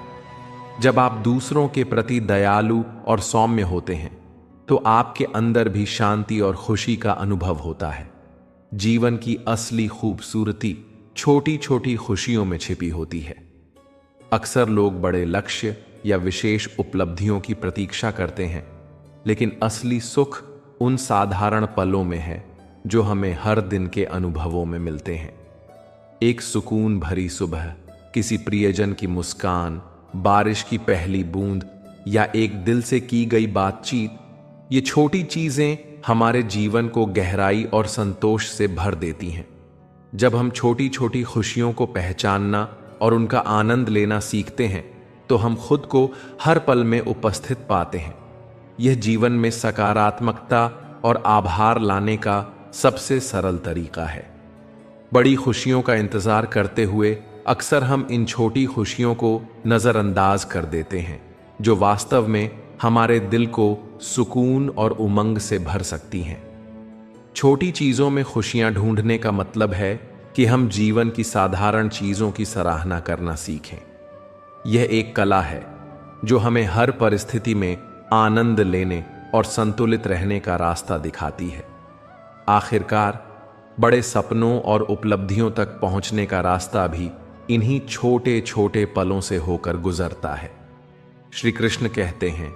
जब आप दूसरों के प्रति दयालु और सौम्य होते हैं तो आपके अंदर भी शांति और खुशी का अनुभव होता है। जीवन की असली खूबसूरती छोटी छोटी खुशियों में छिपी होती है। अक्सर लोग बड़े लक्ष्य या विशेष उपलब्धियों की प्रतीक्षा करते हैं, लेकिन असली सुख उन साधारण पलों में है जो हमें हर दिन के अनुभवों में मिलते हैं। एक सुकून भरी सुबह, किसी प्रियजन की मुस्कान, बारिश की पहली बूंद या एक दिल से की गई बातचीत, ये छोटी चीजें हमारे जीवन को गहराई और संतोष से भर देती हैं। जब हम छोटी छोटी खुशियों को पहचानना और उनका आनंद लेना सीखते हैं तो हम खुद को हर पल में उपस्थित पाते हैं। यह जीवन में सकारात्मकता और आभार लाने का सबसे सरल तरीका है। बड़ी खुशियों का इंतजार करते हुए अक्सर हम इन छोटी खुशियों को नजरअंदाज कर देते हैं, जो वास्तव में हमारे दिल को सुकून और उमंग से भर सकती हैं। छोटी चीजों में खुशियां ढूंढने का मतलब है कि हम जीवन की साधारण चीजों की सराहना करना सीखें। यह एक कला है जो हमें हर परिस्थिति में आनंद लेने और संतुलित रहने का रास्ता दिखाती है। आखिरकार बड़े सपनों और उपलब्धियों तक पहुंचने का रास्ता भी इन्हीं छोटे छोटे पलों से होकर गुजरता है। श्री कृष्ण कहते हैं,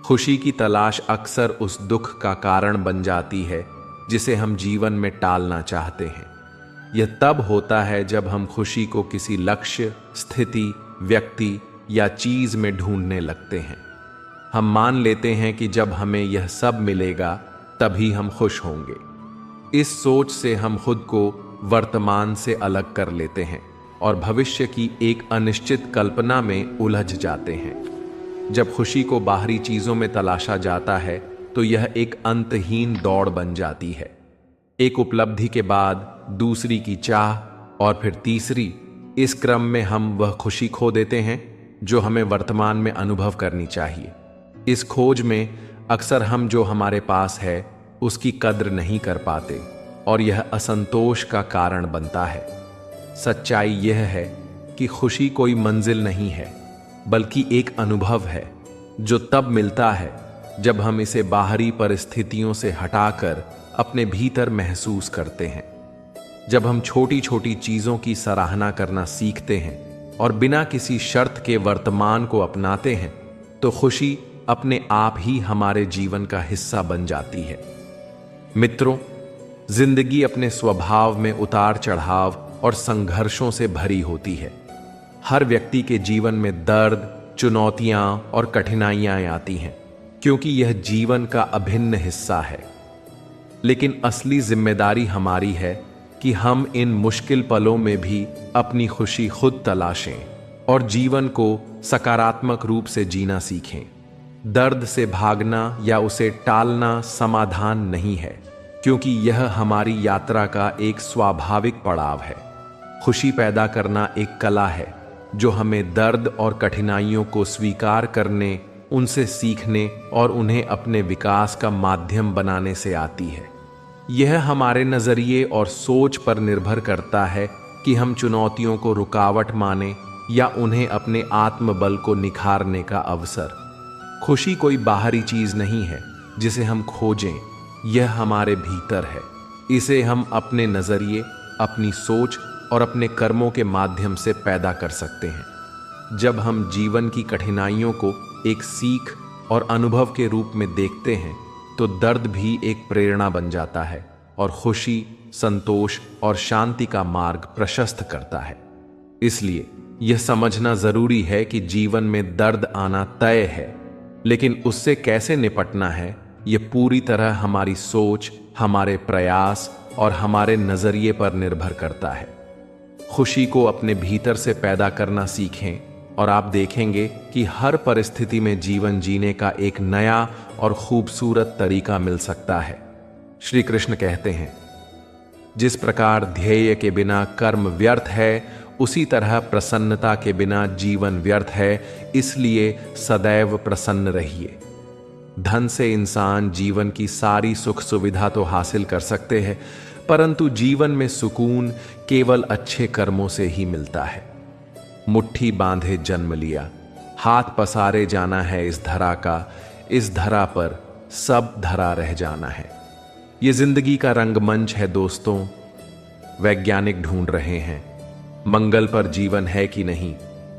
खुशी की तलाश अक्सर उस दुख का कारण बन जाती है जिसे हम जीवन में टालना चाहते हैं। यह तब होता है जब हम खुशी को किसी लक्ष्य, स्थिति, व्यक्ति या चीज में ढूंढने लगते हैं। हम मान लेते हैं कि जब हमें यह सब मिलेगा तभी हम खुश होंगे। इस सोच से हम खुद को वर्तमान से अलग कर लेते हैं और भविष्य की एक अनिश्चित कल्पना में उलझ जाते हैं। जब खुशी को बाहरी चीजों में तलाशा जाता है तो यह एक अंतहीन दौड़ बन जाती है। एक उपलब्धि के बाद दूसरी की चाह और फिर तीसरी, इस क्रम में हम वह खुशी खो देते हैं जो हमें वर्तमान में अनुभव करनी चाहिए। इस खोज में अक्सर हम जो हमारे पास है उसकी कद्र नहीं कर पाते और यह असंतोष का कारण बनता है। सच्चाई यह है कि खुशी कोई मंजिल नहीं है, बल्कि एक अनुभव है जो तब मिलता है जब हम इसे बाहरी परिस्थितियों से हटाकर अपने भीतर महसूस करते हैं। जब हम छोटी छोटी चीजों की सराहना करना सीखते हैं और बिना किसी शर्त के वर्तमान को अपनाते हैं तो खुशी अपने आप ही हमारे जीवन का हिस्सा बन जाती है। मित्रों, जिंदगी अपने स्वभाव में उतार चढ़ाव और संघर्षों से भरी होती है। हर व्यक्ति के जीवन में दर्द, चुनौतियां और कठिनाइयां आती हैं, क्योंकि यह जीवन का अभिन्न हिस्सा है। लेकिन असली जिम्मेदारी हमारी है कि हम इन मुश्किल पलों में भी अपनी खुशी खुद तलाशें और जीवन को सकारात्मक रूप से जीना सीखें। दर्द से भागना या उसे टालना समाधान नहीं है, क्योंकि यह हमारी यात्रा का एक स्वाभाविक पड़ाव है। खुशी पैदा करना एक कला है जो हमें दर्द और कठिनाइयों को स्वीकार करने, उनसे सीखने और उन्हें अपने विकास का माध्यम बनाने से आती है। यह हमारे नजरिए और सोच पर निर्भर करता है कि हम चुनौतियों को रुकावट माने या उन्हें अपने आत्मबल को निखारने का अवसर। खुशी कोई बाहरी चीज नहीं है जिसे हम खोजें, यह हमारे भीतर है। इसे हम अपने नजरिए, अपनी सोच और अपने कर्मों के माध्यम से पैदा कर सकते हैं। जब हम जीवन की कठिनाइयों को एक सीख और अनुभव के रूप में देखते हैं तो दर्द भी एक प्रेरणा बन जाता है और खुशी, संतोष और शांति का मार्ग प्रशस्त करता है। इसलिए यह समझना जरूरी है कि जीवन में दर्द आना तय है, लेकिन उससे कैसे निपटना है यह पूरी तरह हमारी सोच, हमारे प्रयास और हमारे नजरिए पर निर्भर करता है। खुशी को अपने भीतर से पैदा करना सीखें और आप देखेंगे कि हर परिस्थिति में जीवन जीने का एक नया और खूबसूरत तरीका मिल सकता है। श्री कृष्ण कहते हैं, जिस प्रकार ध्येय के बिना कर्म व्यर्थ है, उसी तरह प्रसन्नता के बिना जीवन व्यर्थ है, इसलिए सदैव प्रसन्न रहिए। धन से इंसान जीवन की सारी सुख सुविधा तो हासिल कर सकते हैं, परंतु जीवन में सुकून केवल अच्छे कर्मों से ही मिलता है। मुट्ठी बांधे जन्म लिया, हाथ पसारे जाना है इस धरा का, इस धरा पर सब धरा रह जाना है। ये जिंदगी का रंगमंच है दोस्तों। वैज्ञानिक ढूंढ रहे हैं मंगल पर जीवन है कि नहीं,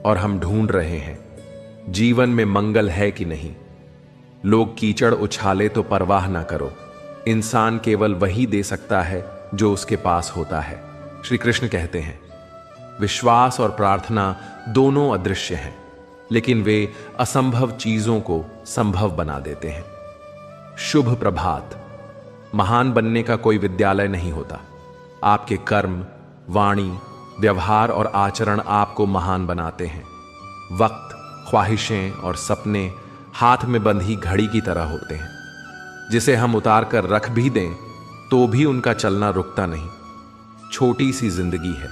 और हम ढूंढ रहे हैं जीवन में मंगल है कि नहीं। लोग कीचड़ उछाले तो परवाह ना करो, इंसान केवल वही दे सकता है जो उसके पास होता है। श्री कृष्ण कहते हैं विश्वास और प्रार्थना दोनों अदृश्य हैं, लेकिन वे असंभव चीजों को संभव बना देते हैं। शुभ प्रभात। महान बनने का कोई विद्यालय नहीं होता। आपके कर्म, वाणी, व्यवहार और आचरण आपको महान बनाते हैं। वक्त, ख्वाहिशें और सपने हाथ में बंधी घड़ी की तरह होते हैं, जिसे हम उतार कर रख भी दें तो भी उनका चलना रुकता नहीं। छोटी सी जिंदगी है,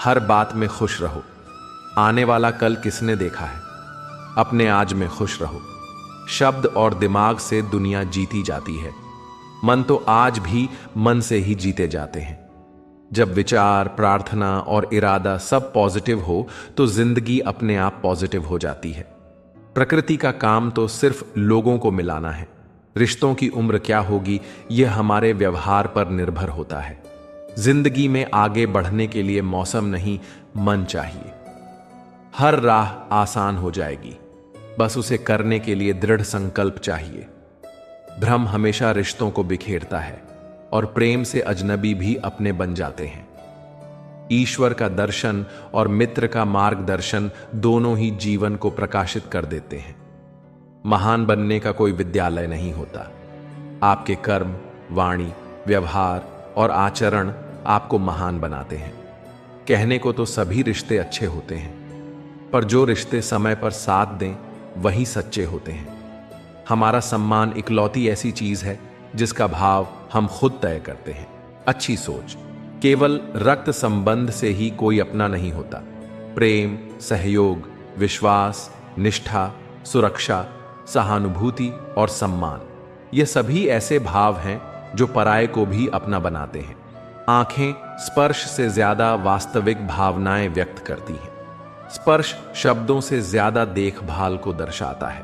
हर बात में खुश रहो। आने वाला कल किसने देखा है? अपने आज में खुश रहो। शब्द और दिमाग से दुनिया जीती जाती है, मन तो आज भी मन से ही जीते जाते हैं। जब विचार, प्रार्थना और इरादा सब पॉजिटिव हो तो जिंदगी अपने आप पॉजिटिव हो जाती है। प्रकृति का काम तो सिर्फ लोगों को मिलाना है। रिश्तों की उम्र क्या होगी यह हमारे व्यवहार पर निर्भर होता है। जिंदगी में आगे बढ़ने के लिए मौसम नहीं, मन चाहिए। हर राह आसान हो जाएगी, बस उसे करने के लिए दृढ़ संकल्प चाहिए। भ्रम हमेशा रिश्तों को बिखेरता है और प्रेम से अजनबी भी अपने बन जाते हैं। ईश्वर का दर्शन और मित्र का मार्गदर्शन दोनों ही जीवन को प्रकाशित कर देते हैं। महान बनने का कोई विद्यालय नहीं होता। आपके कर्म, वाणी, व्यवहार और आचरण आपको महान बनाते हैं। कहने को तो सभी रिश्ते अच्छे होते हैं, पर जो रिश्ते समय पर साथ दें वही सच्चे होते हैं। हमारा सम्मान इकलौती ऐसी चीज है जिसका भाव हम खुद तय करते हैं। अच्छी सोच। केवल रक्त संबंध से ही कोई अपना नहीं होता। प्रेम, सहयोग, विश्वास, निष्ठा, सुरक्षा, सहानुभूति और सम्मान, ये सभी ऐसे भाव हैं जो पराये को भी अपना बनाते हैं। आंखें स्पर्श से ज्यादा वास्तविक भावनाएं व्यक्त करती हैं। स्पर्श शब्दों से ज्यादा देखभाल को दर्शाता है,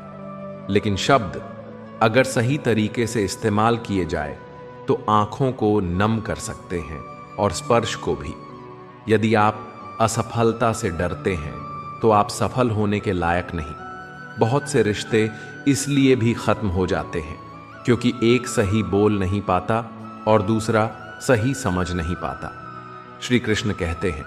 लेकिन शब्द अगर सही तरीके से इस्तेमाल किए जाए तो आंखों को नम कर सकते हैं और स्पर्श को भी। यदि आप असफलता से डरते हैं तो आप सफल होने के लायक नहीं। बहुत से रिश्ते इसलिए भी खत्म हो जाते हैं क्योंकि एक सही बोल नहीं पाता और दूसरा सही समझ नहीं पाता। श्री कृष्ण कहते हैं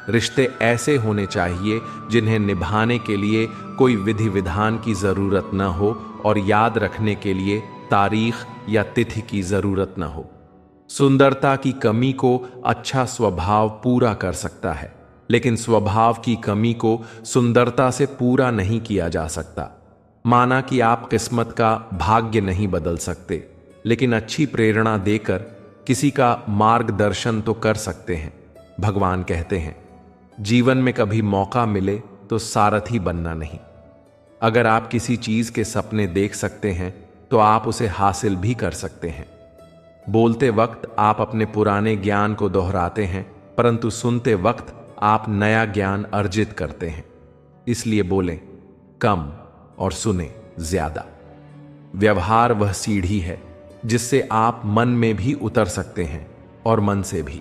रिश्ते ऐसे होने चाहिए जिन्हें निभाने के लिए कोई विधि विधान की जरूरत न हो और याद रखने के लिए तारीख या तिथि की जरूरत न हो। सुंदरता की कमी को अच्छा स्वभाव पूरा कर सकता है, लेकिन स्वभाव की कमी को सुंदरता से पूरा नहीं किया जा सकता। माना कि आप किस्मत का भाग्य नहीं बदल सकते, लेकिन अच्छी प्रेरणा देकर किसी का मार्गदर्शन तो कर सकते हैं। भगवान कहते हैं जीवन में कभी मौका मिले तो सारथी बनना नहीं। अगर आप किसी चीज के सपने देख सकते हैं तो आप उसे हासिल भी कर सकते हैं। बोलते वक्त आप अपने पुराने ज्ञान को दोहराते हैं, परंतु सुनते वक्त आप नया ज्ञान अर्जित करते हैं। इसलिए बोलें कम और सुने ज्यादा। व्यवहार वह सीढ़ी है जिससे आप मन में भी उतर सकते हैं और मन से भी।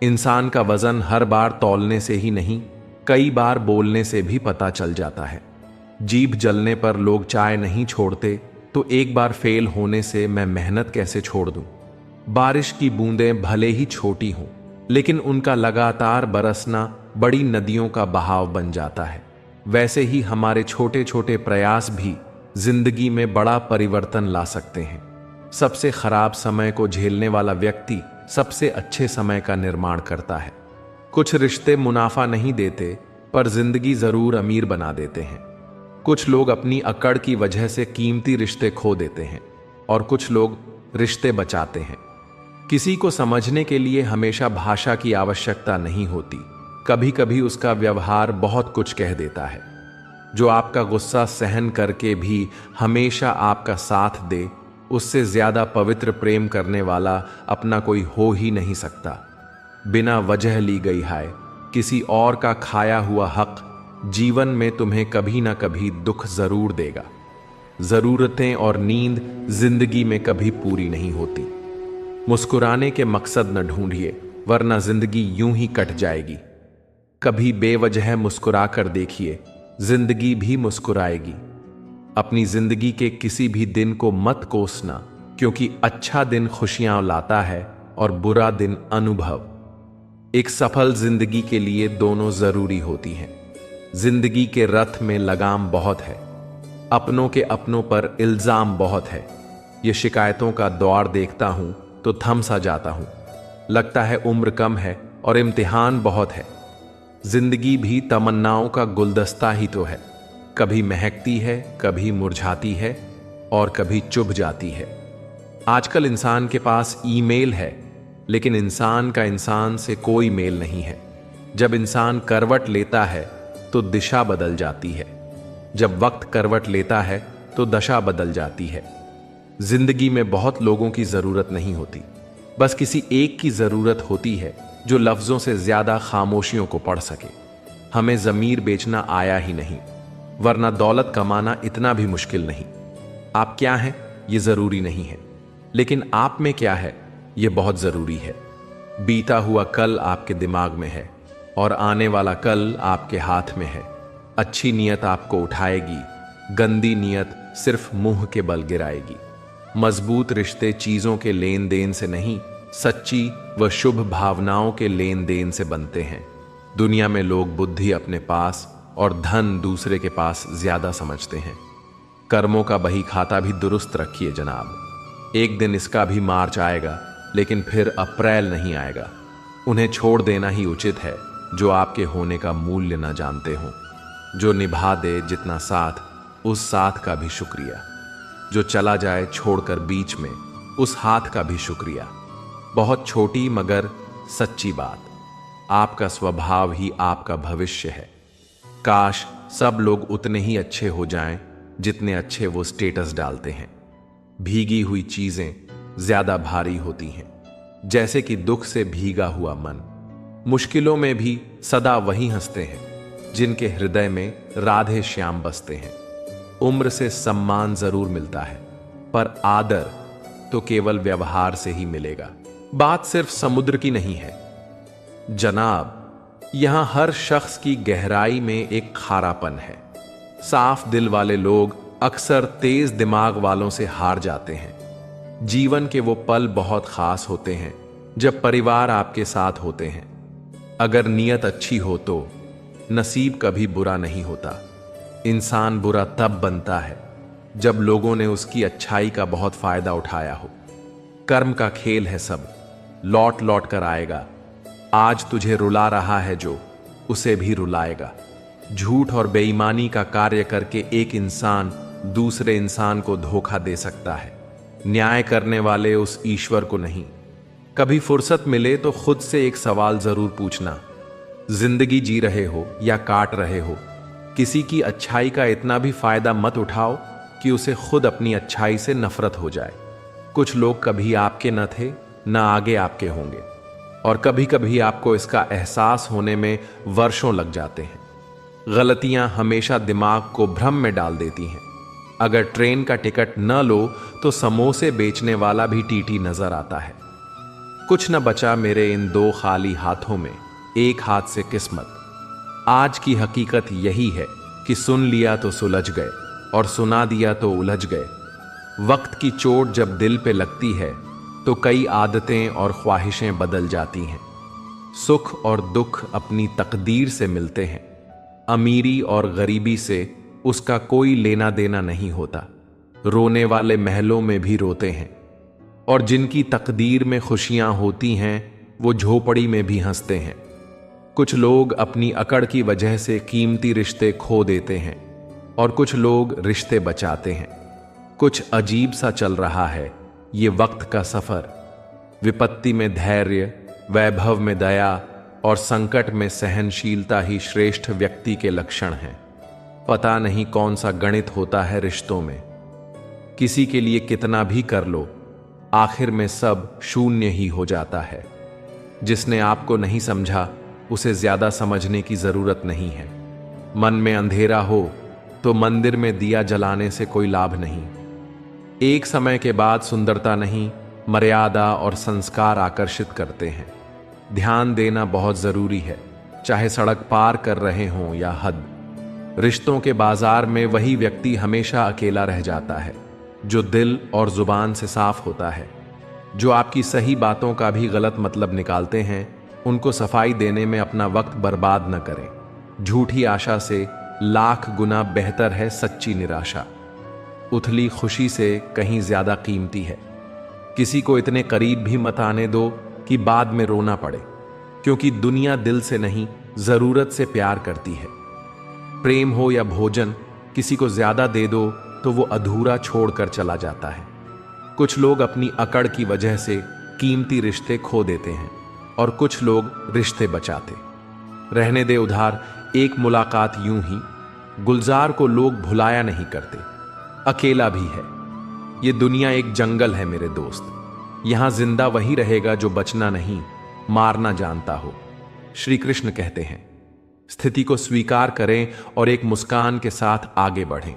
इंसान का वजन हर बार तौलने से ही नहीं, कई बार बोलने से भी पता चल जाता है। जीभ जलने पर लोग चाय नहीं छोड़ते, तो एक बार फेल होने से मैं मेहनत कैसे छोड़ दूं। बारिश की बूंदें भले ही छोटी हों, लेकिन उनका लगातार बरसना बड़ी नदियों का बहाव बन जाता है। वैसे ही हमारे छोटे छोटे प्रयास भी जिंदगी में बड़ा परिवर्तन ला सकते हैं। सबसे खराब समय को झेलने वाला व्यक्ति सबसे अच्छे समय का निर्माण करता है। कुछ रिश्ते मुनाफा नहीं देते, पर जिंदगी जरूर अमीर बना देते हैं। कुछ लोग अपनी अकड़ की वजह से कीमती रिश्ते खो देते हैं और कुछ लोग रिश्ते बचाते हैं। किसी को समझने के लिए हमेशा भाषा की आवश्यकता नहीं होती, कभी कभी उसका व्यवहार बहुत कुछ कह देता है। जो आपका गुस्सा सहन करके भी हमेशा आपका साथ दे, उससे ज्यादा पवित्र प्रेम करने वाला अपना कोई हो ही नहीं सकता। बिना वजह ली गई हाय किसी और का खाया हुआ हक जीवन में तुम्हें कभी ना कभी दुख जरूर देगा। जरूरतें और नींद जिंदगी में कभी पूरी नहीं होती। मुस्कुराने के मकसद न ढूंढिए, वरना जिंदगी यूं ही कट जाएगी। कभी बेवजह मुस्कुरा कर देखिए, जिंदगी भी मुस्कुराएगी। अपनी जिंदगी के किसी भी दिन को मत कोसना, क्योंकि अच्छा दिन खुशियां लाता है और बुरा दिन अनुभव। एक सफल जिंदगी के लिए दोनों जरूरी होती हैं। जिंदगी के रथ में लगाम बहुत है, अपनों के अपनों पर इल्जाम बहुत है। ये शिकायतों का दौर देखता हूं तो थम सा जाता हूं। लगता है उम्र कम है और इम्तिहान बहुत है। जिंदगी भी तमन्नाओं का गुलदस्ता ही तो है, कभी महकती है, कभी मुरझाती है और कभी चुभ जाती है। आजकल इंसान के पास ईमेल है, लेकिन इंसान का इंसान से कोई मेल नहीं है। जब इंसान करवट लेता है तो दिशा बदल जाती है, जब वक्त करवट लेता है तो दशा बदल जाती है। जिंदगी में बहुत लोगों की जरूरत नहीं होती, बस किसी एक की जरूरत होती है जो लफ्जों से ज्यादा खामोशियों को पढ़ सके। हमें जमीर बेचना आया ही नहीं, वरना दौलत कमाना इतना भी मुश्किल नहीं। आप क्या हैं ये जरूरी नहीं है, लेकिन आप में क्या है ये बहुत जरूरी है। बीता हुआ कल आपके दिमाग में है और आने वाला कल आपके हाथ में है। अच्छी नीयत आपको उठाएगी, गंदी नीयत सिर्फ मुंह के बल गिराएगी। मजबूत रिश्ते चीजों के लेन देन से नहीं, सच्ची व शुभ भावनाओं के लेन देन से बनते हैं। दुनिया में लोग बुद्धि अपने पास और धन दूसरे के पास ज्यादा समझते हैं। कर्मों का बही खाता भी दुरुस्त रखिए जनाब। एक दिन इसका भी मार्च आएगा, लेकिन फिर अप्रैल नहीं आएगा। उन्हें छोड़ देना ही उचित है जो आपके होने का मूल्य न जानते हो। जो निभा दे जितना साथ, उस साथ का भी शुक्रिया। जो चला जाए छोड़कर बीच में, उस हाथ का भी शुक्रिया। बहुत छोटी मगर सच्ची बात, आपका स्वभाव ही आपका भविष्य है। काश सब लोग उतने ही अच्छे हो जाएं जितने अच्छे वो स्टेटस डालते हैं। भीगी हुई चीजें ज्यादा भारी होती हैं, जैसे कि दुख से भीगा हुआ मन। मुश्किलों में भी सदा वही हंसते हैं जिनके हृदय में राधे श्याम बसते हैं। उम्र से सम्मान जरूर मिलता है, पर आदर तो केवल व्यवहार से ही मिलेगा। बात सिर्फ समुद्र की नहीं है जनाब, यहां हर शख्स की गहराई में एक खारापन है। साफ दिल वाले लोग अक्सर तेज दिमाग वालों से हार जाते हैं। जीवन के वो पल बहुत खास होते हैं जब परिवार आपके साथ होते हैं। अगर नीयत अच्छी हो तो नसीब कभी बुरा नहीं होता। इंसान बुरा तब बनता है जब लोगों ने उसकी अच्छाई का बहुत फायदा उठाया हो। कर्म का खेल है सब, लौट लौट कर आएगा। आज तुझे रुला रहा है जो, उसे भी रुलाएगा। झूठ और बेईमानी का कार्य करके एक इंसान दूसरे इंसान को धोखा दे सकता है। न्याय करने वाले उस ईश्वर को नहीं। कभी फुर्सत मिले तो खुद से एक सवाल जरूर पूछना, जिंदगी जी रहे हो या काट रहे हो? किसी की अच्छाई का इतना भी फायदा मत उठाओ कि उसे खुद अपनी अच्छाई से नफरत हो जाए। कुछ लोग कभी आपके न थे, न आगे आपके होंगे, और कभी कभी आपको इसका एहसास होने में वर्षों लग जाते हैं। गलतियां हमेशा दिमाग को भ्रम में डाल देती हैं। अगर ट्रेन का टिकट न लो तो समोसे बेचने वाला भी टीटी नजर आता है। कुछ न बचा मेरे इन दो खाली हाथों में, एक हाथ से किस्मत। आज की हकीकत यही है कि सुन लिया तो सुलझ गए और सुना दिया तो उलझ गए। वक्त की चोट जब दिल पे लगती है तो कई आदतें और ख्वाहिशें बदल जाती हैं। सुख और दुख अपनी तकदीर से मिलते हैं। अमीरी और गरीबी से उसका कोई लेना देना नहीं होता। रोने वाले महलों में भी रोते हैं, और जिनकी तकदीर में खुशियां होती हैं वो झोपड़ी में भी हंसते हैं। कुछ लोग अपनी अकड़ की वजह से कीमती रिश्ते खो देते हैं, और कुछ लोग रिश्ते बचाते हैं। कुछ अजीब सा चल रहा है ये वक्त का सफर। विपत्ति में धैर्य, वैभव में दया, और संकट में सहनशीलता ही श्रेष्ठ व्यक्ति के लक्षण हैं। पता नहीं कौन सा गणित होता है रिश्तों में, किसी के लिए कितना भी कर लो, आखिर में सब शून्य ही हो जाता है। जिसने आपको नहीं समझा उसे ज्यादा समझने की जरूरत नहीं है। मन में अंधेरा हो तो मंदिर में दिया जलाने से कोई लाभ नहीं। एक समय के बाद सुंदरता नहीं, मर्यादा और संस्कार आकर्षित करते हैं। ध्यान देना बहुत जरूरी है, चाहे सड़क पार कर रहे हों या हद। रिश्तों के बाजार में वही व्यक्ति हमेशा अकेला रह जाता है जो दिल और जुबान से साफ होता है। जो आपकी सही बातों का भी गलत मतलब निकालते हैं, उनको सफाई देने में अपना वक्त बर्बाद न करें। झूठी आशा से लाख गुना बेहतर है सच्ची निराशा। उथली खुशी से कहीं ज्यादा कीमती है। किसी को इतने करीब भी मत आने दो कि बाद में रोना पड़े, क्योंकि दुनिया दिल से नहीं, जरूरत से प्यार करती है। प्रेम हो या भोजन, किसी को ज्यादा दे दो तो वो अधूरा छोड़कर चला जाता है। कुछ लोग अपनी अकड़ की वजह से कीमती रिश्ते खो देते हैं और कुछ लोग रिश्ते बचाते। रहने दे उधार एक मुलाकात यूं ही। गुलजार को लोग भुलाया नहीं करते, अकेला भी है। ये दुनिया एक जंगल है मेरे दोस्त, यहां जिंदा वही रहेगा जो बचना नहीं, मारना जानता हो। श्री कृष्ण कहते हैं, स्थिति को स्वीकार करें और एक मुस्कान के साथ आगे बढ़ें।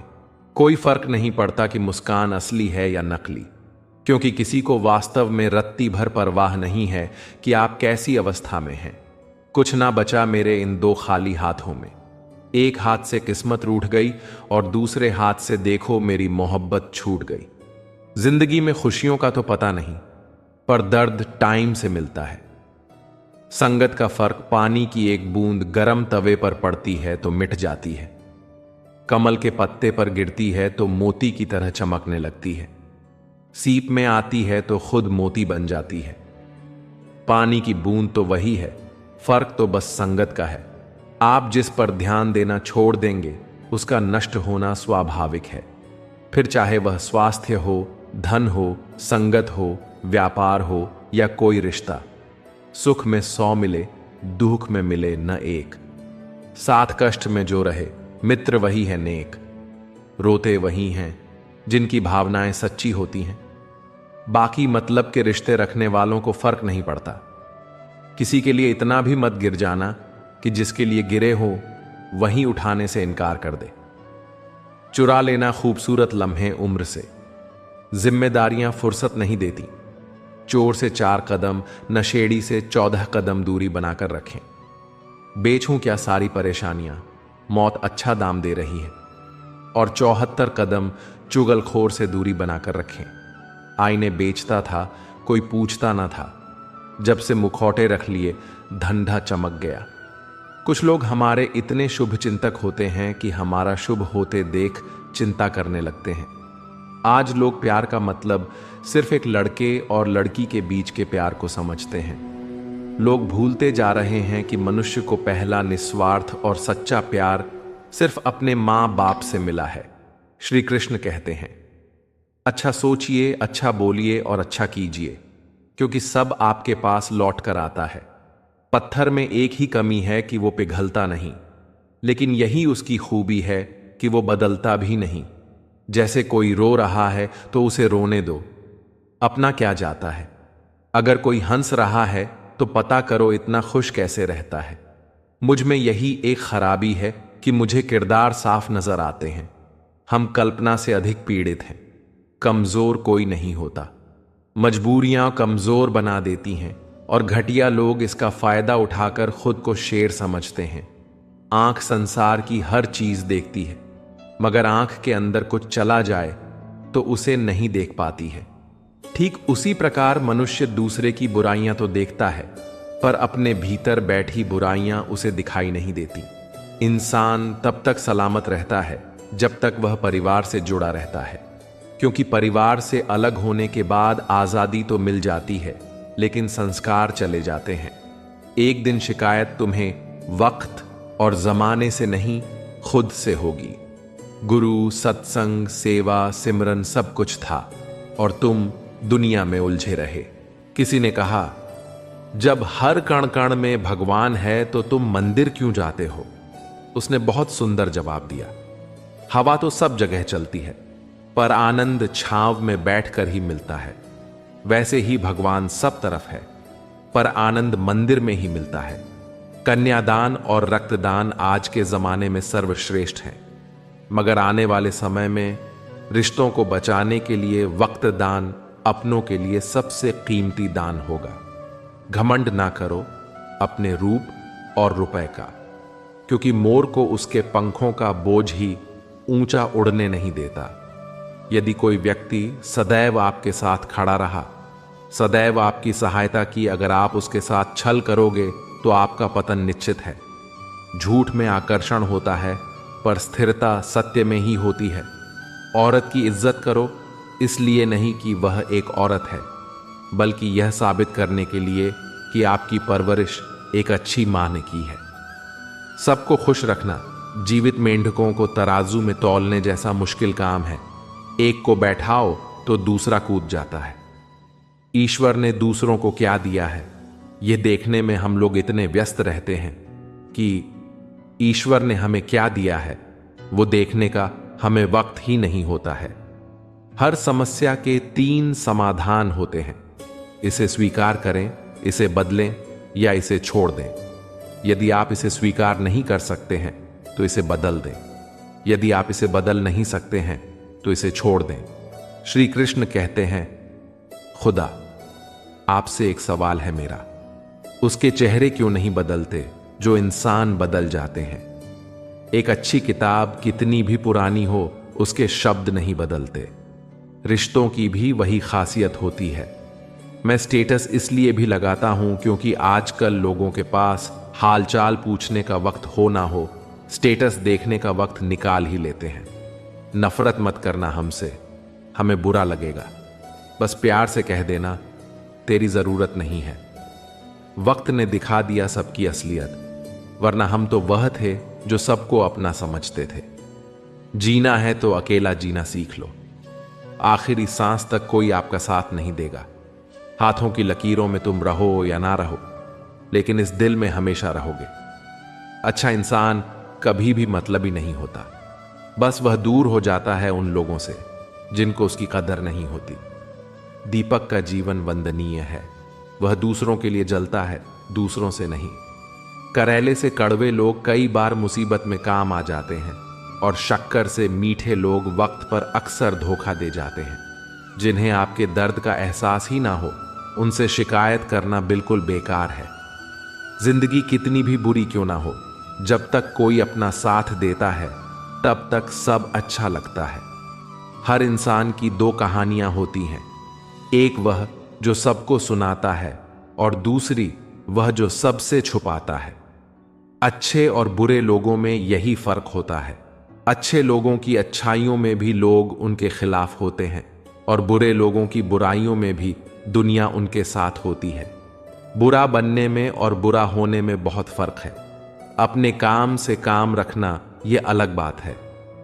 कोई फर्क नहीं पड़ता कि मुस्कान असली है या नकली, क्योंकि किसी को वास्तव में रत्ती भर परवाह नहीं है कि आप कैसी अवस्था में हैं। कुछ ना बचा मेरे इन दो खाली हाथों में। एक हाथ से किस्मत रूठ गई और दूसरे हाथ से देखो मेरी मोहब्बत छूट गई। जिंदगी में खुशियों का तो पता नहीं, पर दर्द टाइम से मिलता है। संगत का फर्क पानी की एक बूंद गर्म तवे पर पड़ती है तो मिट जाती है, कमल के पत्ते पर गिरती है तो मोती की तरह चमकने लगती है, सीप में आती है तो खुद मोती बन जाती है। पानी की बूंद तो वही है, फर्क तो बस संगत का है। आप जिस पर ध्यान देना छोड़ देंगे उसका नष्ट होना स्वाभाविक है। फिर चाहे वह स्वास्थ्य हो, धन हो, संगत हो, व्यापार हो या कोई रिश्ता। सुख में 100 मिले, दुख में मिले न एक। साथ कष्ट में जो रहे, मित्र वही है नेक। रोते वही हैं जिनकी भावनाएं सच्ची होती हैं। बाकी मतलब के रिश्ते रखने वालों को फर्क नहीं पड़ता। किसी के लिए इतना भी मत गिर जाना कि जिसके लिए गिरे हो वहीं उठाने से इनकार कर दे। चुरा लेना खूबसूरत लम्हे उम्र से, जिम्मेदारियां फुर्सत नहीं देती। चोर से 4 कदम, नशेड़ी से 14 कदम दूरी बनाकर रखें। बेचूं क्या सारी परेशानियां, मौत अच्छा दाम दे रही है। और 74 कदम चुगलखोर से दूरी बनाकर रखें। आईने बेचता था, कोई पूछता ना था। जब से मुखौटे रख लिए, धंधा चमक गया। कुछ लोग हमारे इतने शुभ चिंतक होते हैं कि हमारा शुभ होते देख चिंता करने लगते हैं। आज लोग प्यार का मतलब सिर्फ एक लड़के और लड़की के बीच के प्यार को समझते हैं। लोग भूलते जा रहे हैं कि मनुष्य को पहला निस्वार्थ और सच्चा प्यार सिर्फ अपने मां बाप से मिला है। श्री कृष्ण कहते हैं, अच्छा सोचिए, अच्छा बोलिए और अच्छा कीजिए, क्योंकि सब आपके पास लौट कर आता है। पत्थर में एक ही कमी है कि वो पिघलता नहीं, लेकिन यही उसकी खूबी है कि वो बदलता भी नहीं। जैसे कोई रो रहा है तो उसे रोने दो, अपना क्या जाता है। अगर कोई हंस रहा है तो पता करो इतना खुश कैसे रहता है। मुझ में यही एक खराबी है कि मुझे किरदार साफ नजर आते हैं। हम कल्पना से अधिक पीड़ित हैं। कमजोर कोई नहीं होता, मजबूरियां कमजोर बना देती हैं और घटिया लोग इसका फायदा उठाकर खुद को शेर समझते हैं। आंख संसार की हर चीज देखती है, मगर आंख के अंदर कुछ चला जाए तो उसे नहीं देख पाती है। ठीक उसी प्रकार मनुष्य दूसरे की बुराइयां तो देखता है, पर अपने भीतर बैठी बुराइयां उसे दिखाई नहीं देती। इंसान तब तक सलामत रहता है जब तक वह परिवार से जुड़ा रहता है, क्योंकि परिवार से अलग होने के बाद आजादी तो मिल जाती है, लेकिन संस्कार चले जाते हैं। एक दिन शिकायत तुम्हें वक्त और जमाने से नहीं, खुद से होगी। गुरु, सत्संग, सेवा, सिमरन सब कुछ था और तुम दुनिया में उलझे रहे। किसी ने कहा, जब हर कण कण में भगवान है तो तुम मंदिर क्यों जाते हो? उसने बहुत सुंदर जवाब दिया, हवा तो सब जगह चलती है, पर आनंद छांव में बैठकर ही मिलता है। वैसे ही भगवान सब तरफ है, पर आनंद मंदिर में ही मिलता है। कन्यादान और रक्तदान आज के जमाने में सर्वश्रेष्ठ हैं, मगर आने वाले समय में रिश्तों को बचाने के लिए वक्त दान अपनों के लिए सबसे कीमती दान होगा। घमंड ना करो अपने रूप और रुपए का, क्योंकि मोर को उसके पंखों का बोझ ही ऊंचा उड़ने नहीं देता। यदि कोई व्यक्ति सदैव आपके साथ खड़ा रहा, सदैव आपकी सहायता की, अगर आप उसके साथ छल करोगे तो आपका पतन निश्चित है। झूठ में आकर्षण होता है, पर स्थिरता सत्य में ही होती है। औरत की इज्जत करो, इसलिए नहीं कि वह एक औरत है, बल्कि यह साबित करने के लिए कि आपकी परवरिश एक अच्छी मां ने की है। सबको खुश रखना जीवित मेंढकों को तराजू में तौलने जैसा मुश्किल काम है। एक को बैठाओ तो दूसरा कूद जाता है। ईश्वर ने दूसरों को क्या दिया है, यह देखने में हम लोग इतने व्यस्त रहते हैं कि ईश्वर ने हमें क्या दिया है वो देखने का हमें वक्त ही नहीं होता है। हर समस्या के 3 समाधान होते हैं। इसे स्वीकार करें, इसे बदलें या इसे छोड़ दें। यदि आप इसे स्वीकार नहीं कर सकते हैं तो इसे बदल दें। यदि आप इसे बदल नहीं सकते हैं तो इसे छोड़ दें। श्री कृष्ण कहते हैं, खुदा आपसे एक सवाल है मेरा, उसके चेहरे क्यों नहीं बदलते जो इंसान बदल जाते हैं? एक अच्छी किताब कितनी भी पुरानी हो, उसके शब्द नहीं बदलते। रिश्तों की भी वही खासियत होती है। मैं स्टेटस इसलिए भी लगाता हूं क्योंकि आजकल लोगों के पास हालचाल पूछने का वक्त हो ना हो, स्टेटस देखने का वक्त निकाल ही लेते हैं। नफरत मत करना हमसे, हमें बुरा लगेगा। बस प्यार से कह देना, तेरी जरूरत नहीं है। वक्त ने दिखा दिया सबकी असलियत, वरना हम तो वह थे जो सबको अपना समझते थे। जीना है तो अकेला जीना सीख लो। आखिरी सांस तक कोई आपका साथ नहीं देगा। हाथों की लकीरों में तुम रहो या ना रहो, लेकिन इस दिल में हमेशा रहोगे। अच्छा इंसान कभी भी मतलबी नहीं होता, बस वह दूर हो जाता है उन लोगों से जिनको उसकी कदर नहीं होती। दीपक का जीवन वंदनीय है, वह दूसरों के लिए जलता है, दूसरों से नहीं। करेले से कड़वे लोग कई बार मुसीबत में काम आ जाते हैं, और शक्कर से मीठे लोग वक्त पर अक्सर धोखा दे जाते हैं। जिन्हें आपके दर्द का एहसास ही ना हो, उनसे शिकायत करना बिल्कुल बेकार है। जिंदगी कितनी भी बुरी क्यों ना हो, जब तक कोई अपना साथ देता है तब तक सब अच्छा लगता है। हर इंसान की 2 कहानियां होती हैं, एक वह जो सबको सुनाता है और दूसरी वह जो सबसे छुपाता है। अच्छे और बुरे लोगों में यही फर्क होता है। अच्छे लोगों की अच्छाइयों में भी लोग उनके खिलाफ होते हैं, और बुरे लोगों की बुराइयों में भी दुनिया उनके साथ होती है। बुरा बनने में और बुरा होने में बहुत फर्क है। अपने काम से काम रखना यह अलग बात है।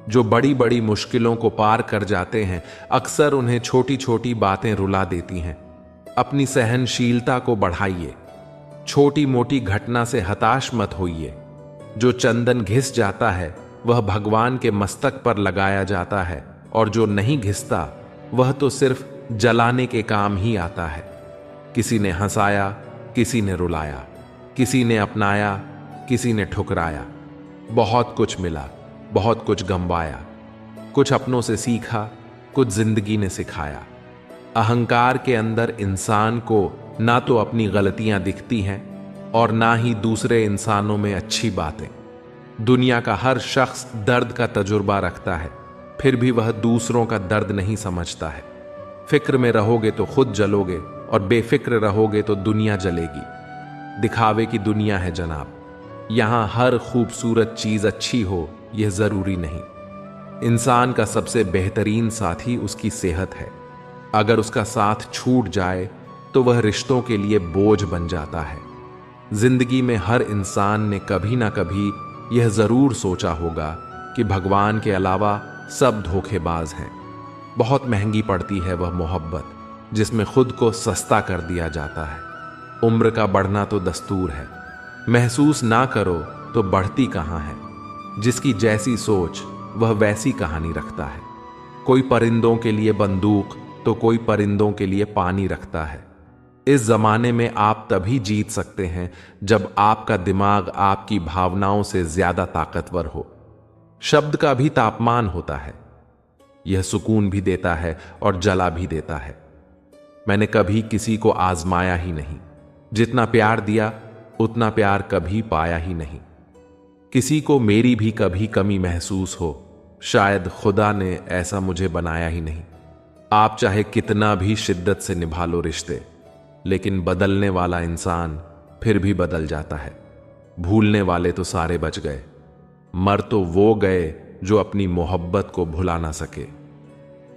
जो बड़ी बड़ी मुश्किलों को पार कर जाते हैं, अक्सर उन्हें छोटी छोटी बातें रुला देती हैं। अपनी सहनशीलता को बढ़ाइए। छोटी मोटी घटना से हताश मत होइए। जो चंदन घिस जाता है वह भगवान के मस्तक पर लगाया जाता है, और जो नहीं घिसता वह तो सिर्फ जलाने के काम ही आता है। किसी ने हंसाया, किसी ने रुलाया, किसी ने अपनाया, किसी ने ठुकराया। बहुत कुछ मिला, बहुत कुछ गंवाया। कुछ अपनों से सीखा, कुछ जिंदगी ने सिखाया। अहंकार के अंदर इंसान को ना तो अपनी गलतियां दिखती हैं और ना ही दूसरे इंसानों में अच्छी बातें। दुनिया का हर शख्स दर्द का तजुर्बा रखता है, फिर भी वह दूसरों का दर्द नहीं समझता है। फिक्र में रहोगे तो खुद जलोगे, और बेफिक्र रहोगे तो दुनिया जलेगी। दिखावे की दुनिया है जनाब, यहां हर खूबसूरत चीज अच्छी हो यह जरूरी नहीं। इंसान का सबसे बेहतरीन साथी उसकी सेहत है। अगर उसका साथ छूट जाए तो वह रिश्तों के लिए बोझ बन जाता है। जिंदगी में हर इंसान ने कभी ना कभी यह जरूर सोचा होगा कि भगवान के अलावा सब धोखेबाज हैं। बहुत महंगी पड़ती है वह मोहब्बत जिसमें खुद को सस्ता कर दिया जाता है। उम्र का बढ़ना तो दस्तूर है, महसूस ना करो तो बढ़ती कहाँ है। जिसकी जैसी सोच वह वैसी कहानी रखता है। कोई परिंदों के लिए बंदूक तो कोई परिंदों के लिए पानी रखता है। इस जमाने में आप तभी जीत सकते हैं जब आपका दिमाग आपकी भावनाओं से ज्यादा ताकतवर हो। शब्द का भी तापमान होता है, यह सुकून भी देता है और जला भी देता है। मैंने कभी किसी को आजमाया ही नहीं, जितना प्यार दिया उतना प्यार कभी पाया ही नहीं। किसी को मेरी भी कभी कमी महसूस हो, शायद खुदा ने ऐसा मुझे बनाया ही नहीं। आप चाहे कितना भी शिद्दत से निभा लो रिश्ते, लेकिन बदलने वाला इंसान फिर भी बदल जाता है। भूलने वाले तो सारे बच गए, मर तो वो गए जो अपनी मोहब्बत को भुला ना सके।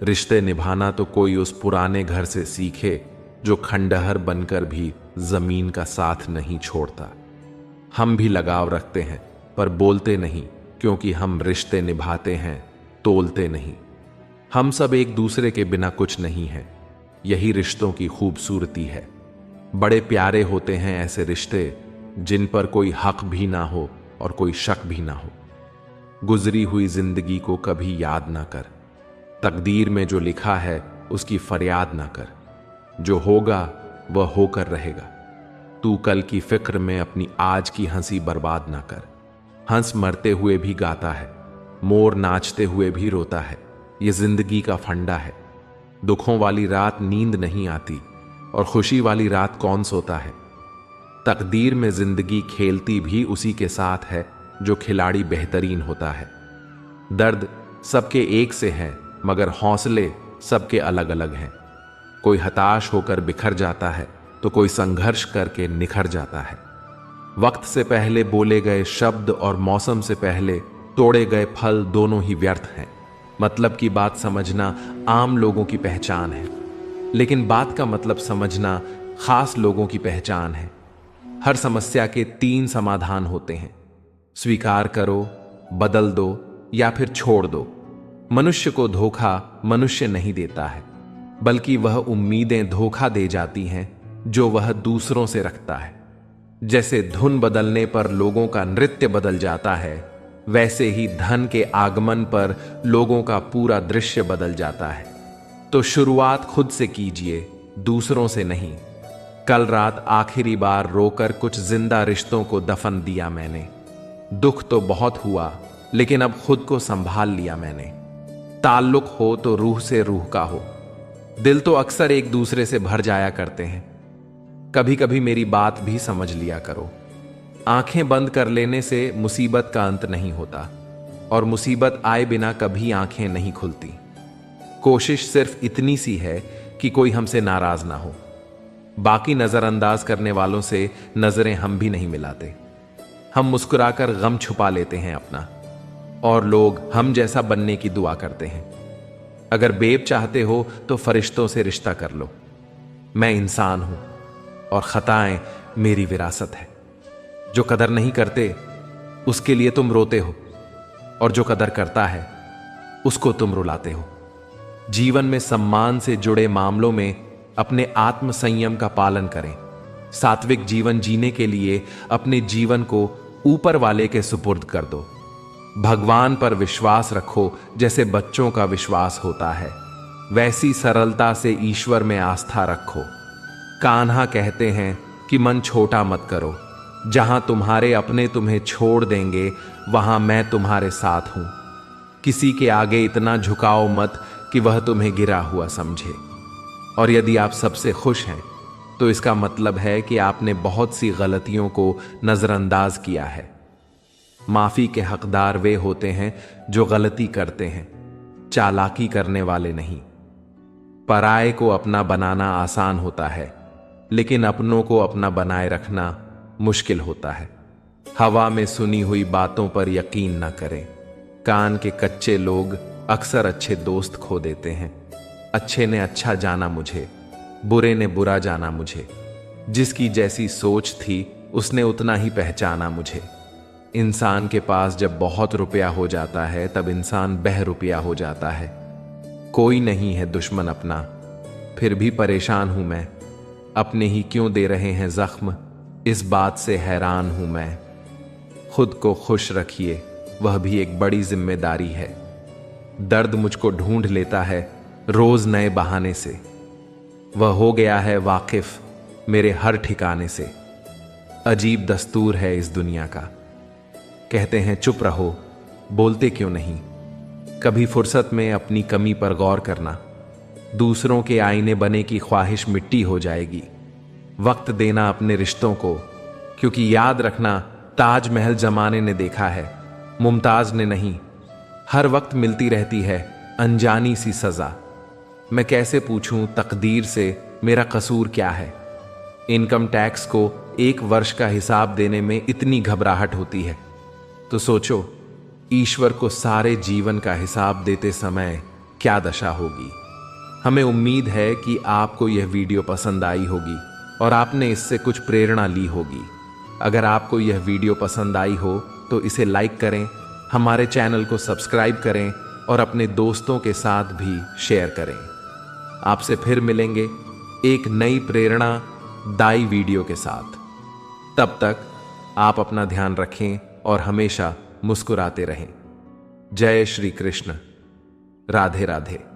रिश्ते निभाना तो कोई उस पुराने घर से सीखे जो खंडहर बनकर भी जमीन का साथ नहीं छोड़ता। हम भी लगाव रखते हैं पर बोलते नहीं, क्योंकि हम रिश्ते निभाते हैं, तोलते नहीं। हम सब एक दूसरे के बिना कुछ नहीं हैं, यही रिश्तों की खूबसूरती है। बड़े प्यारे होते हैं ऐसे रिश्ते जिन पर कोई हक भी ना हो और कोई शक भी ना हो। गुजरी हुई जिंदगी को कभी याद ना कर, तकदीर में जो लिखा है उसकी फरियाद ना कर। जो होगा वह होकर रहेगा। तू कल की फिक्र में अपनी आज की हंसी बर्बाद ना कर। हंस मरते हुए भी गाता है, मोर नाचते हुए भी रोता है। ये जिंदगी का फंडा है। दुखों वाली रात नींद नहीं आती और खुशी वाली रात कौन सोता है। तकदीर में जिंदगी खेलती भी उसी के साथ है जो खिलाड़ी बेहतरीन होता है। दर्द सबके एक से है, मगर हौसले सबके अलग अलग हैं। कोई हताश होकर बिखर जाता है तो कोई संघर्ष करके निखर जाता है। वक्त से पहले बोले गए शब्द और मौसम से पहले तोड़े गए फल दोनों ही व्यर्थ हैं। मतलब की बात समझना आम लोगों की पहचान है, लेकिन बात का मतलब समझना खास लोगों की पहचान है। हर समस्या के 3 समाधान होते हैं, स्वीकार करो, बदल दो या फिर छोड़ दो। मनुष्य को धोखा मनुष्य नहीं देता है, बल्कि वह उम्मीदें धोखा दे जाती हैं जो वह दूसरों से रखता है। जैसे धुन बदलने पर लोगों का नृत्य बदल जाता है, वैसे ही धन के आगमन पर लोगों का पूरा दृश्य बदल जाता है। तो शुरुआत खुद से कीजिए, दूसरों से नहीं। कल रात आखिरी बार रोकर कुछ जिंदा रिश्तों को दफन दिया मैंने। दुख तो बहुत हुआ, लेकिन अब खुद को संभाल लिया मैंने। ताल्लुक हो तो रूह से रूह का हो। दिल तो अक्सर एक दूसरे से भर जाया करते हैं। कभी कभी मेरी बात भी समझ लिया करो। आंखें बंद कर लेने से मुसीबत का अंत नहीं होता, और मुसीबत आए बिना कभी आंखें नहीं खुलती। कोशिश सिर्फ इतनी सी है कि कोई हमसे नाराज ना हो। बाकी नजरअंदाज करने वालों से नजरें हम भी नहीं मिलाते। हम मुस्कुराकर गम छुपा लेते हैं अपना, और लोग हम जैसा बनने की दुआ करते हैं। अगर बेब चाहते हो तो फरिश्तों से रिश्ता कर लो। मैं इंसान हूं और खताएं मेरी विरासत है। जो कदर नहीं करते उसके लिए तुम रोते हो, और जो कदर करता है उसको तुम रुलाते हो। जीवन में सम्मान से जुड़े मामलों में अपने आत्म संयम का पालन करें। सात्विक जीवन जीने के लिए अपने जीवन को ऊपर वाले के सुपुर्द कर दो। भगवान पर विश्वास रखो जैसे बच्चों का विश्वास होता है। वैसी सरलता से ईश्वर में आस्था रखो। कान्हा कहते हैं कि मन छोटा मत करो। जहां तुम्हारे अपने तुम्हें छोड़ देंगे वहां मैं तुम्हारे साथ हूं। किसी के आगे इतना झुकाओ मत कि वह तुम्हें गिरा हुआ समझे। और यदि आप सबसे खुश हैं तो इसका मतलब है कि आपने बहुत सी गलतियों को नजरअंदाज किया है। माफी के हकदार वे होते हैं जो गलती करते हैं, चालाकी करने वाले नहीं। पराये को अपना बनाना आसान होता है, लेकिन अपनों को अपना बनाए रखना मुश्किल होता है। हवा में सुनी हुई बातों पर यकीन न करें। कान के कच्चे लोग अक्सर अच्छे दोस्त खो देते हैं। अच्छे ने अच्छा जाना मुझे, बुरे ने बुरा जाना मुझे। जिसकी जैसी सोच थी उसने उतना ही पहचाना मुझे। इंसान के पास जब बहुत रुपया हो जाता है तब इंसान बहरूपिया हो जाता है। कोई नहीं है दुश्मन अपना, फिर भी परेशान हूं मैं। अपने ही क्यों दे रहे हैं जख्म, इस बात से हैरान हूं मैं। खुद को खुश रखिए, वह भी एक बड़ी जिम्मेदारी है। दर्द मुझको ढूंढ लेता है रोज नए बहाने से। वह हो गया है वाकिफ मेरे हर ठिकाने से। अजीब दस्तूर है इस दुनिया का। कहते हैं चुप रहो, बोलते क्यों नहीं। कभी फुर्सत में अपनी कमी पर गौर करना। दूसरों के आईने बने की ख्वाहिश मिट्टी हो जाएगी। वक्त देना अपने रिश्तों को, क्योंकि याद रखना ताजमहल जमाने ने देखा है, मुमताज ने नहीं। हर वक्त मिलती रहती है अनजानी सी सजा। मैं कैसे पूछूं तकदीर से मेरा कसूर क्या है। इनकम टैक्स को 1 वर्ष का हिसाब देने में इतनी घबराहट होती है, तो सोचो ईश्वर को सारे जीवन का हिसाब देते समय क्या दशा होगी। हमें उम्मीद है कि आपको यह वीडियो पसंद आई होगी और आपने इससे कुछ प्रेरणा ली होगी। अगर आपको यह वीडियो पसंद आई हो तो इसे लाइक करें, हमारे चैनल को सब्सक्राइब करें और अपने दोस्तों के साथ भी शेयर करें। आपसे फिर मिलेंगे एक नई प्रेरणा दायी वीडियो के साथ। तब तक आप अपना ध्यान रखें और हमेशा मुस्कुराते रहें। जय श्री कृष्ण। राधे राधे।